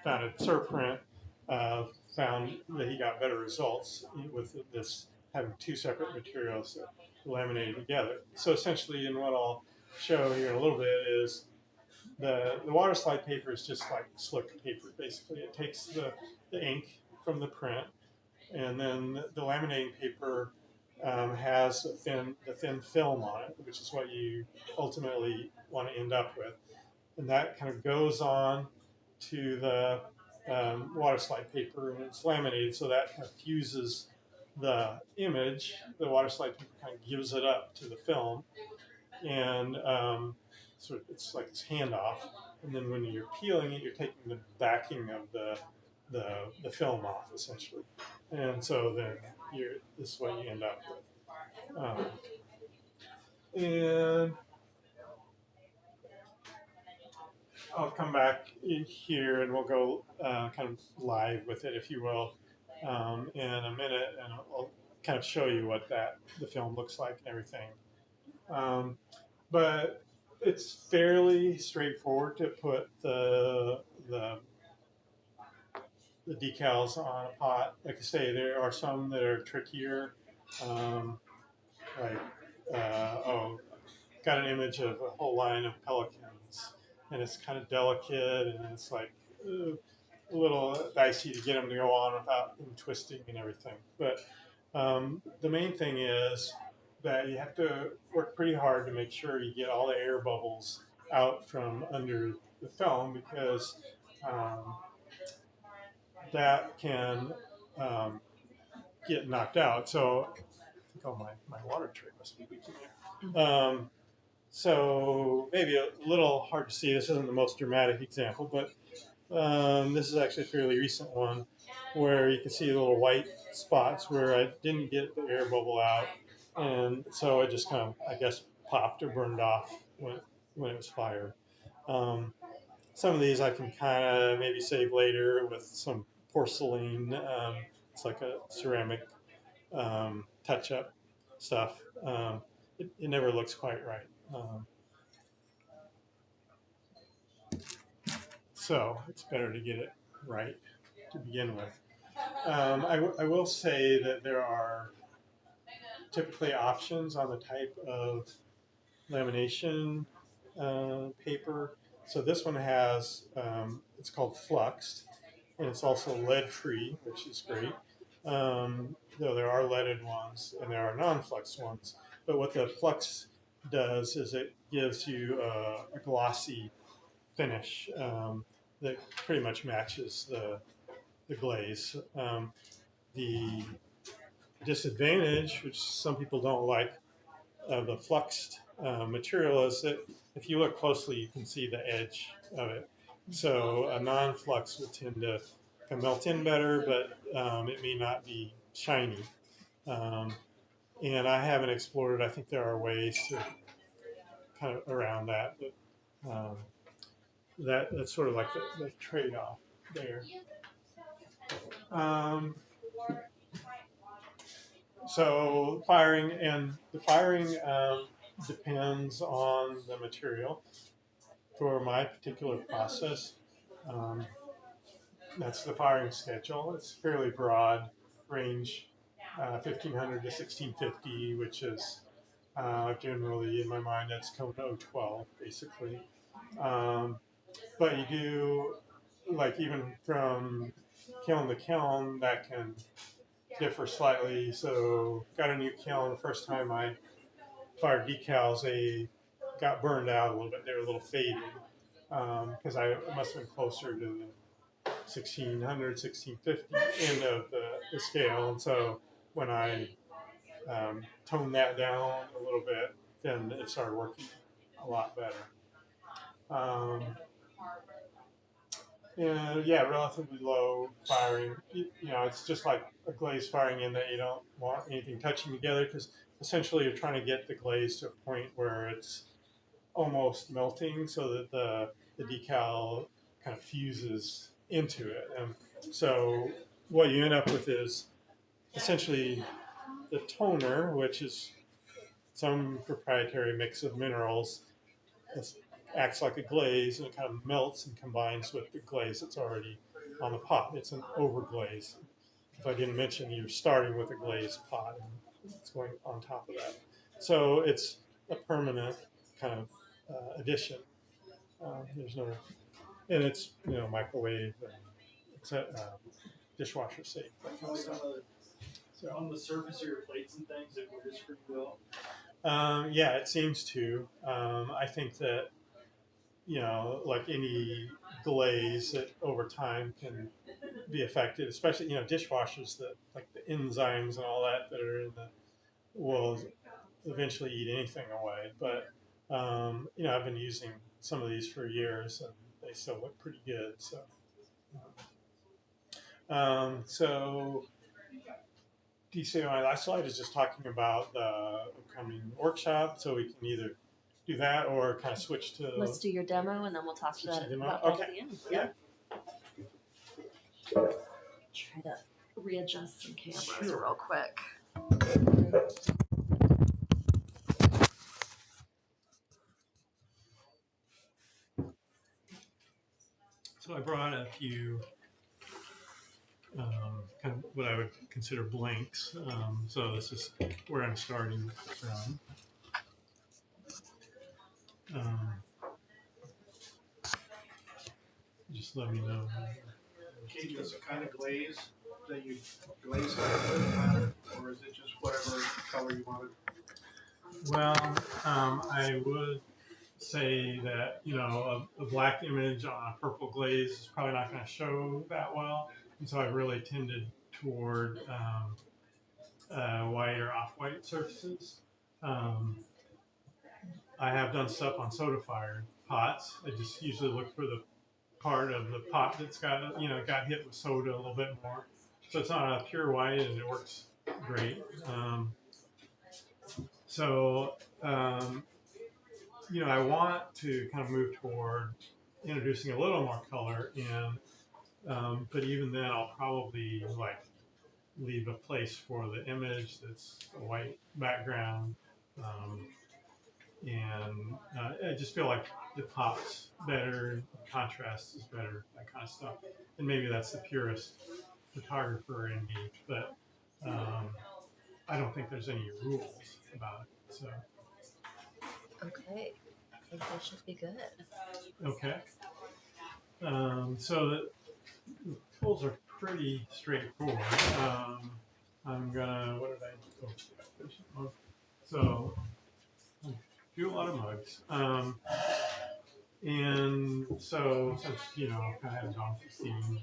founded Surprint found that he got better results with this having two separate materials laminated together. So essentially, in what I'll show here in a little bit is the water slide paper is just like slick paper. Basically, it takes the ink from the print, and then the laminating paper has the thin film on it, which is what you ultimately want to end up with, and that kind of goes on to the water slide paper, and it's laminated, so that kind of fuses the image. The water slide paper kind of gives it up to the film, and so it's like this handoff. And then when you're peeling it, you're taking the backing of the film off essentially, and so then this is what you end up with. And I'll come back in here and we'll go kind of live with it, if you will, in a minute, and I'll kind of show you what the film looks like and everything. But it's fairly straightforward to put the decals on a pot. Like I say, there are some that are trickier. Like got an image of a whole line of pelicans, and it's kind of delicate, and it's like a little dicey to get them to go on without them twisting and everything. But the main thing is that you have to work pretty hard to make sure you get all the air bubbles out from under the film, because um, that can get knocked out. So I think my water tray must be leaking there. So maybe a little hard to see. This isn't the most dramatic example, but this is actually a fairly recent one where you can see the little white spots where I didn't get the air bubble out, and so it just kind of, I guess, popped or burned off when it was fired. Some of these I can kind of maybe save later with some porcelain. It's like a ceramic touch-up stuff. It never looks quite right. So it's better to get it right to begin with. I will say that there are typically options on the type of lamination paper. So this one has, it's called fluxed, and it's also lead-free, which is great. Though there are leaded ones and there are non-flux ones. But what the flux does is it gives you a glossy finish that pretty much matches the glaze. The disadvantage, which some people don't like, of the fluxed material is that if you look closely, you can see the edge of it. So a non-flux would tend to melt in better, but it may not be shiny. And I haven't explored it. I think there are ways to kind of around that, but that's sort of like the trade-off there. So the firing depends on the material. For my particular process, that's the firing schedule. It's fairly broad range, 1500 to 1650, which is generally, in my mind, that's code 012, basically. But you do, like, even from kiln to kiln, that can differ slightly. So got a new kiln. The first time I fired decals, they got burned out a little bit. They were a little faded because I must have been closer to the 1600, 1650 end of the scale. And so when I toned that down a little bit, then it started working a lot better. And yeah, relatively low firing. You know, it's just like a glaze firing in that you don't want anything touching together, because essentially you're trying to get the glaze to a point where it's almost melting so that the decal kind of fuses into it. And So what you end up with is essentially the toner, which is some proprietary mix of minerals that acts like a glaze, and it kind of melts and combines with the glaze that's already on the pot. It's an overglaze. If I didn't mention, you're starting with a glazed pot and it's going on top of that. So it's a permanent kind of addition. There's no, and it's microwave and it's dishwasher safe. That kind of stuff. So on the surface of your plates and things, it wears pretty well. Yeah, it seems to. I think that like any glaze that over time can be affected, especially dishwashers that like the enzymes and all that are in the will eventually eat anything away. But I've been using some of these for years, and they still look pretty good. So my last slide is just talking about the upcoming workshop, so we can either do that or kind of switch to. Let's do your demo, and then we'll talk Switch to about demo? that Okay. at the end. Yeah. Try to readjust some cameras Sure. real quick. So I brought a few kind of what I would consider blanks. So this is where I'm starting from. Just let me know. Okay, is it kind of glaze that you glaze it with matter, or is it just whatever color you want it? Well, I would say that a black image on a purple glaze is probably not going to show that well, and so I really tended toward white or off-white surfaces. I have done stuff on soda-fired pots. I just usually look for the part of the pot that's got hit with soda a little bit more, so it's not a pure white, and it works great. I want to kind of move toward introducing a little more color in, but even then, I'll probably leave a place for the image that's a white background, and I just feel like it pops better, contrast is better, that kind of stuff. And maybe that's the purest photographer in me, but I don't think there's any rules about it. So. Okay, I think they should be good. Okay. So the tools are pretty straightforward. I'm gonna, what did I, so I do a lot of mugs. And so since, I kind of had a donkey theme,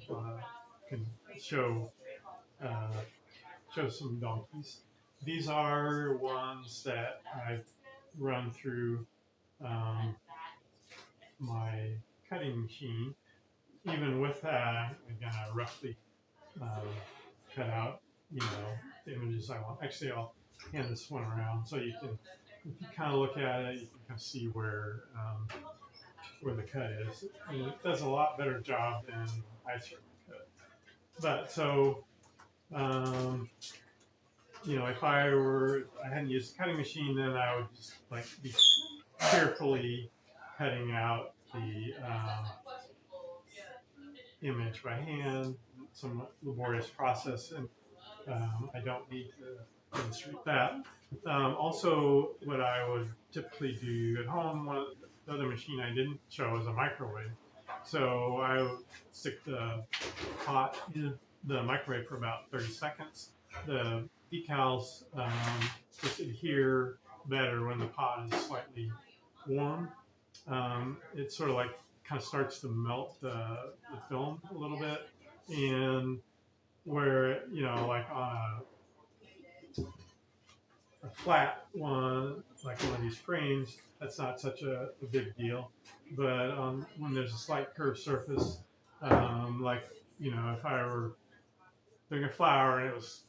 can show some donkeys. These are ones that I've run through my cutting machine. Even with that, I'm gonna roughly cut out, the images I want. Actually, I'll hand this one around so you can, if you kind of look at it, you can kind of see where the cut is. And it does a lot better job than I certainly could. But so, if I hadn't used a cutting machine, then I would just be carefully cutting out the image by hand, some laborious process, and I don't need to demonstrate that. Also, what I would typically do at home, the other machine I didn't show is a microwave. So I would stick the pot in the microwave for about 30 seconds. The decals just adhere better when the pot is slightly warm. It sort of kind of starts to melt the film a little bit, and where like on a flat one, like one of these frames, that's not such a big deal. But when there's a slight curved surface, if I were doing a flower and it was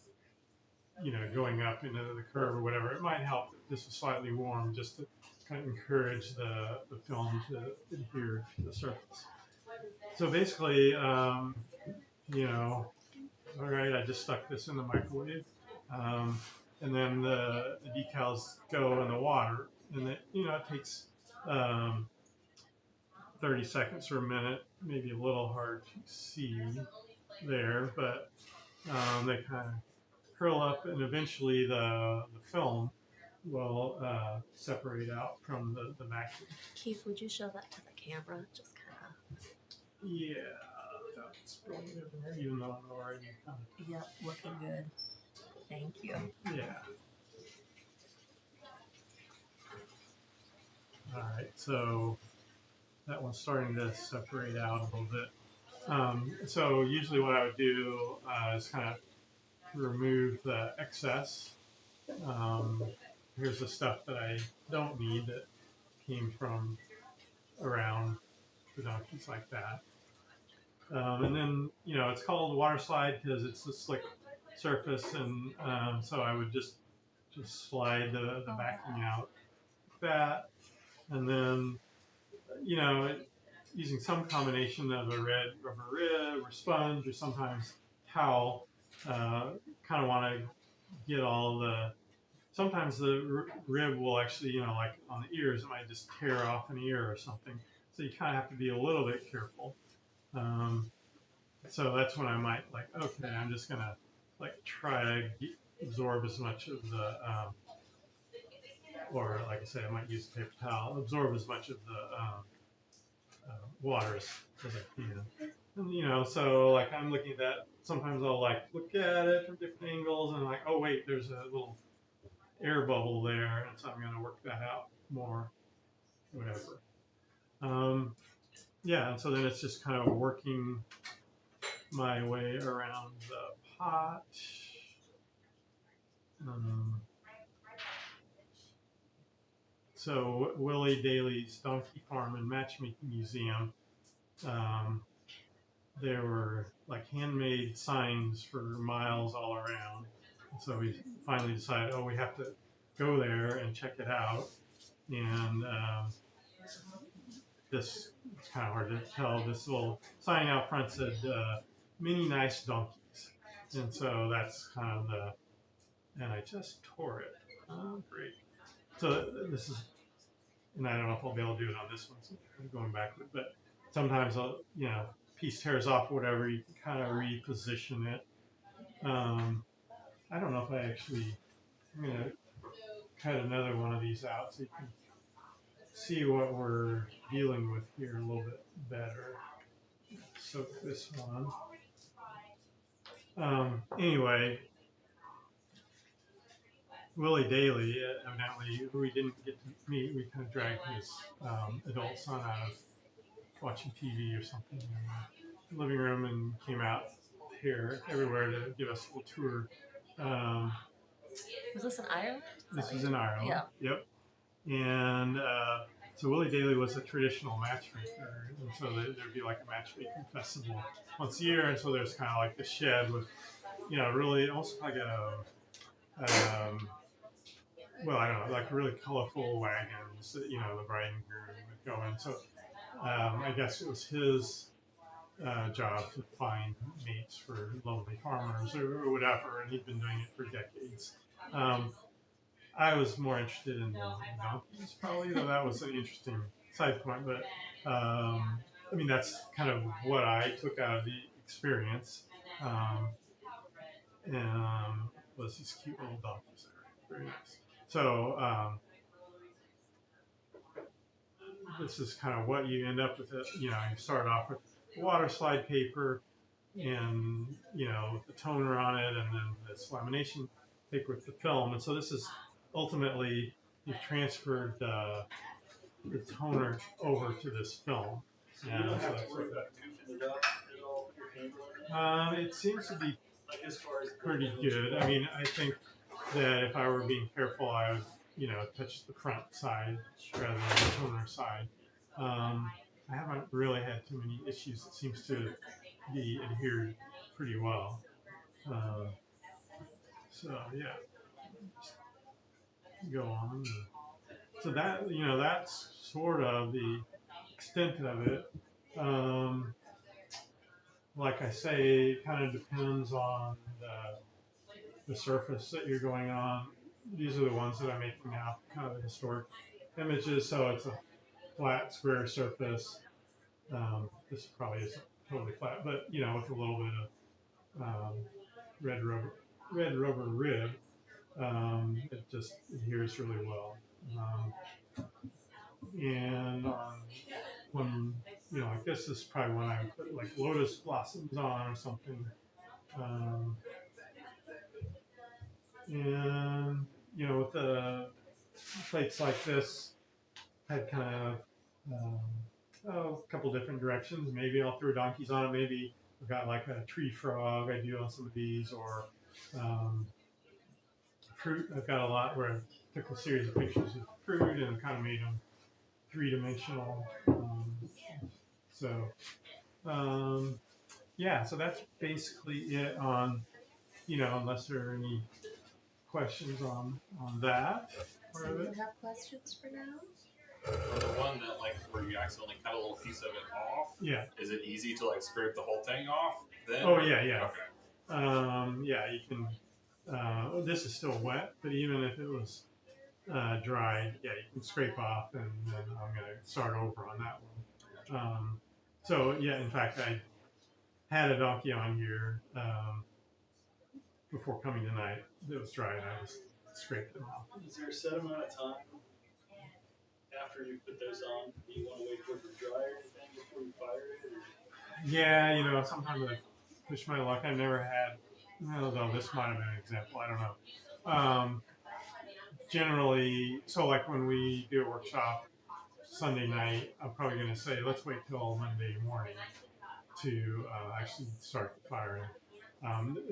going up into the curve or whatever, it might help if this was slightly warm, just to kind of encourage the film to adhere to the surface. So basically, you know, all right, I just stuck this in the microwave. And then the decals go in the water, and it, it takes 30 seconds or a minute, maybe a little hard to see there, but they kind of curl up, and eventually the film will separate out from the backing. Keith, would you show that to the camera? Just kind of. Yeah, that's going everywhere, even though I'm already kind of. Yep, looking good. Thank you. Yeah. All right, so that one's starting to separate out a little bit. So usually what I would do is kind of remove the excess. Here's the stuff that I don't need that came from around the donkeys like that. And then, it's called water slide because it's a slick surface, and so I would just slide the backing out like that, and then, using some combination of a red rubber rib or sponge or sometimes towel, kind of want to get all the. Sometimes the rib will actually, like on the ears, it might just tear off an ear or something. So you kind of have to be a little bit careful. So that's when I might okay, I'm just gonna try to absorb as much of the, or like I say, I might use a paper towel, absorb as much of the water as I can. And so I'm looking at that. Sometimes I'll look at it from different angles and oh wait, there's a little air bubble there, and so I'm gonna work that out more, whatever. Yeah, and so then it's just kind of working my way around the pot. So Willie Daly's Donkey Farm and Matchmaking Museum, there were handmade signs for miles all around. And so we finally decided, we have to go there and check it out. And this, it's kind of hard to tell, this little sign out front said, many nice donkeys. And so that's kind of and I just tore it. Oh, great. So this is, and I don't know if I'll be able to do it on this one, so I'm going backward, but sometimes I'll, piece tears off, whatever, you can kind of reposition it. I don't know if I'm going to cut another one of these out so you can see what we're dealing with here a little bit better. So this one. Anyway, Willie Daly, evidently, who we didn't get to meet, we kind of dragged his adult son out of watching TV or something in the living room and came out here everywhere to give us a little tour. Was this in Ireland? This was in Ireland. Yeah. Yep. And so Willie Daly was a traditional matchmaker, and so there'd be a matchmaking festival once a year, and so there's kind of the shed with, really almost like a, well, I don't know, really colorful wagons that, the bride and groom would go in. So I guess it was his job to find mates for lonely farmers or whatever, and he'd been doing it for decades. I was more interested in donkeys, probably, though that was an interesting side point. But that's kind of what I took out of the experience. Was these cute little donkeys there, very nice. So this is kind of what you end up with. You start off with water slide paper and the toner on it, and then this lamination paper with the film. And so this is ultimately you've transferred the toner over to this film. You don't have to worry about goofing it up at all with your hand. It seems to be As far as pretty good. I think that if I were being careful, I would, touch the front side rather than the toner side. I haven't really had too many issues. It seems to be adhered pretty well. So yeah, go on. So that that's sort of the extent of it. like I say, it kind of depends on the surface that you're going on. These are the ones that I'm making now, kind of the historic images. So it's a flat, square surface. This probably isn't totally flat, but you know, with a little bit of red rubber rib, it just adheres really well. And when you know, like this is probably when I would put like lotus blossoms on or something. Um, and you know, with the plates like this, I'd kind of a couple different directions. Maybe I'll throw donkeys on it. Maybe I've got like a tree frog I do on some of these, or fruit. I've got a lot where I took a series of pictures of fruit and kind of made them three-dimensional. So yeah, so that's basically it on, you know, unless there are any questions on that part of Do you it. have questions for now? For the one that like where you accidentally cut a little piece of it off, Yeah. is it easy to like scrape the whole thing off then? Oh yeah, yeah. Okay. Yeah, you can. This is still wet, but even if it was dry, yeah, you can scrape off, and then I'm gonna start over on that one. So yeah, in fact, I had a donkey on here before coming tonight. It was dry, and I just scraped it off. Is there a set amount of time after you put those on? Do you want to wait for it to dry or anything before you fire it? Or? Yeah, you know, sometimes I push my luck. I've never had, although this might have been an example, I don't know. Generally, so like when we do a workshop Sunday night, I'm probably going to say, let's wait till Monday morning to actually start the firing.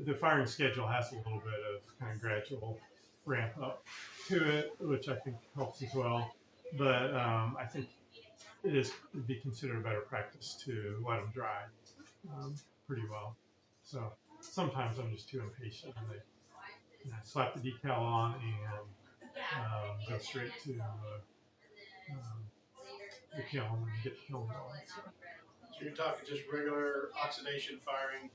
The firing schedule has a little bit of kind of gradual ramp up to it, which I think helps as well. But I think it'd be considered a better practice to let them dry pretty well. So sometimes I'm just too impatient, and I slap the decal on and go straight to the kiln and get the kiln going. So you're talking just regular oxidation firing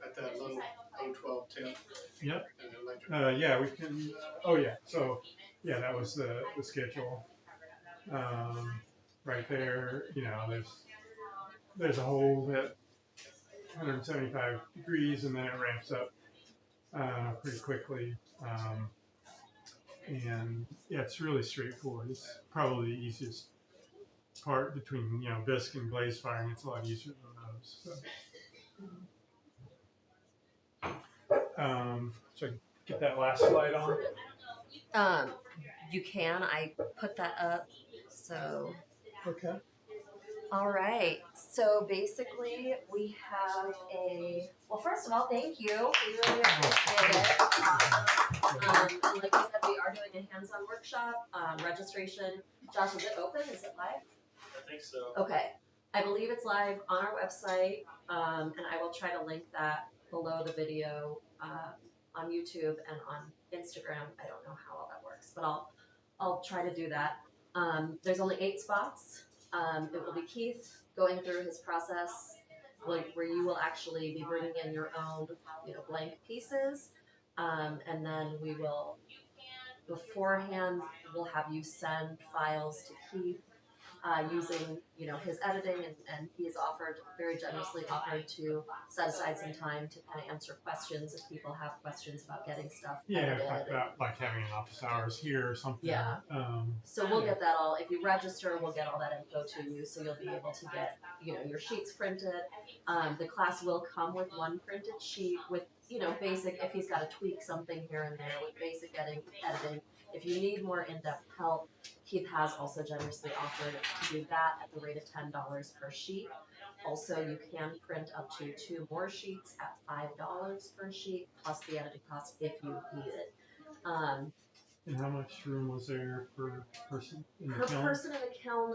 at that little 012 temp? Yep. And electric. Yeah, we can. Oh yeah. So yeah, that was the schedule. Right there, you know, there's a hole at 175 degrees, and then it ramps up pretty quickly. And yeah, it's really straightforward. It's probably the easiest part between, you know, bisque and glaze firing. It's a lot easier than those. So, so get that last slide on. You can. I put that up. So. Okay. All right. So basically, we have a. Well, first of all, thank you. We really appreciate it. And like I said, we are doing a hands-on workshop. Registration. Josh, is it open? Is it live? I think so. Okay. I believe it's live on our website, and I will try to link that below the video on YouTube and on Instagram. I don't know how all that works, but I'll try to do that. There's only 8 spots. It will be Keith going through his process, where you will actually be bringing in your own, you know, blank pieces, and then we will beforehand we'll have you send files to Keith. Using, you know, his editing, and he has very generously offered to set aside some time to kind of answer questions if people have questions about getting stuff edited. Yeah, about like having an office hours here or something. Yeah. So we'll get that all. If you register, we'll get all that info to you, so you'll be able to get, you know, your sheets printed. The class will come with one printed sheet with, you know, basic, if he's got to tweak something here and there with basic editing. If you need more in-depth help, Keith has also generously offered to do that at the rate of $10 per sheet. Also, you can print up to 2 more sheets at $5 per sheet, plus the editing cost if you need it. And how much room was there per person in the Per kiln? person in the kiln,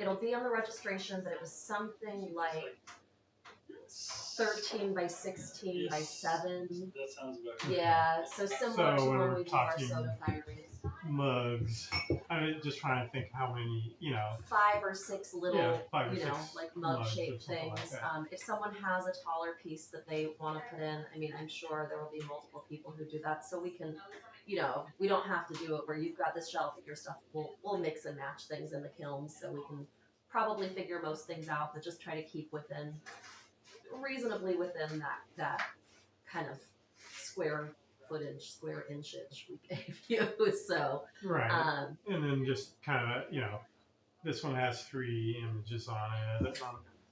it'll be on the registration, but it was something like 13 by 16 by 7. That sounds about right. Yeah, so similar to when we're we do our talking soda firings. mugs. I I'm just trying to think how many, 5 or 6 little, Yeah, 5 or 6 like mugs or mug-shaped something like things. that. If someone has a taller piece that they want to put in, I mean, I'm sure there will be multiple people who do that. So we can, we don't have to do it where you've got this shelf of your stuff. We'll mix and match things in the kilns, so we can probably figure most things out, but just try to keep reasonably within that kind of square footage, square inchage we gave you. So, Right. And then just kind of, this one has 3 images on it.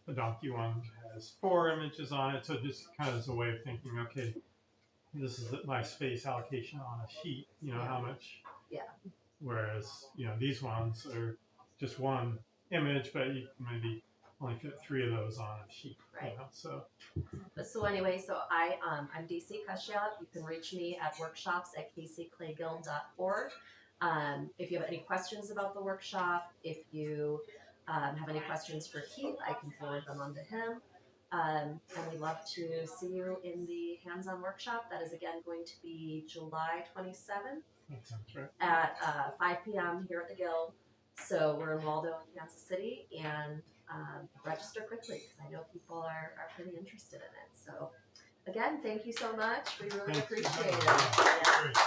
The donkey one has 4 images on it. So just kind of as a way of thinking, okay, this is my space allocation on a sheet, how much. Yeah. Whereas, these ones are just one image, but you can maybe only fit 3 of those on a sheet. Right. So anyway, I'm DC Kashyap. You can reach me at workshops@kcclayguild.org. If you have any questions about the workshop, if you have any questions for Keith, I can forward them on to him. And we'd love to see you in the hands-on workshop. That is again going to be July 27th. that sounds right. At 5 p.m. here at the Guild. So we're in Waldo in Kansas City, and register quickly because I know people are pretty interested in it. So again, thank you so much. We really appreciate it.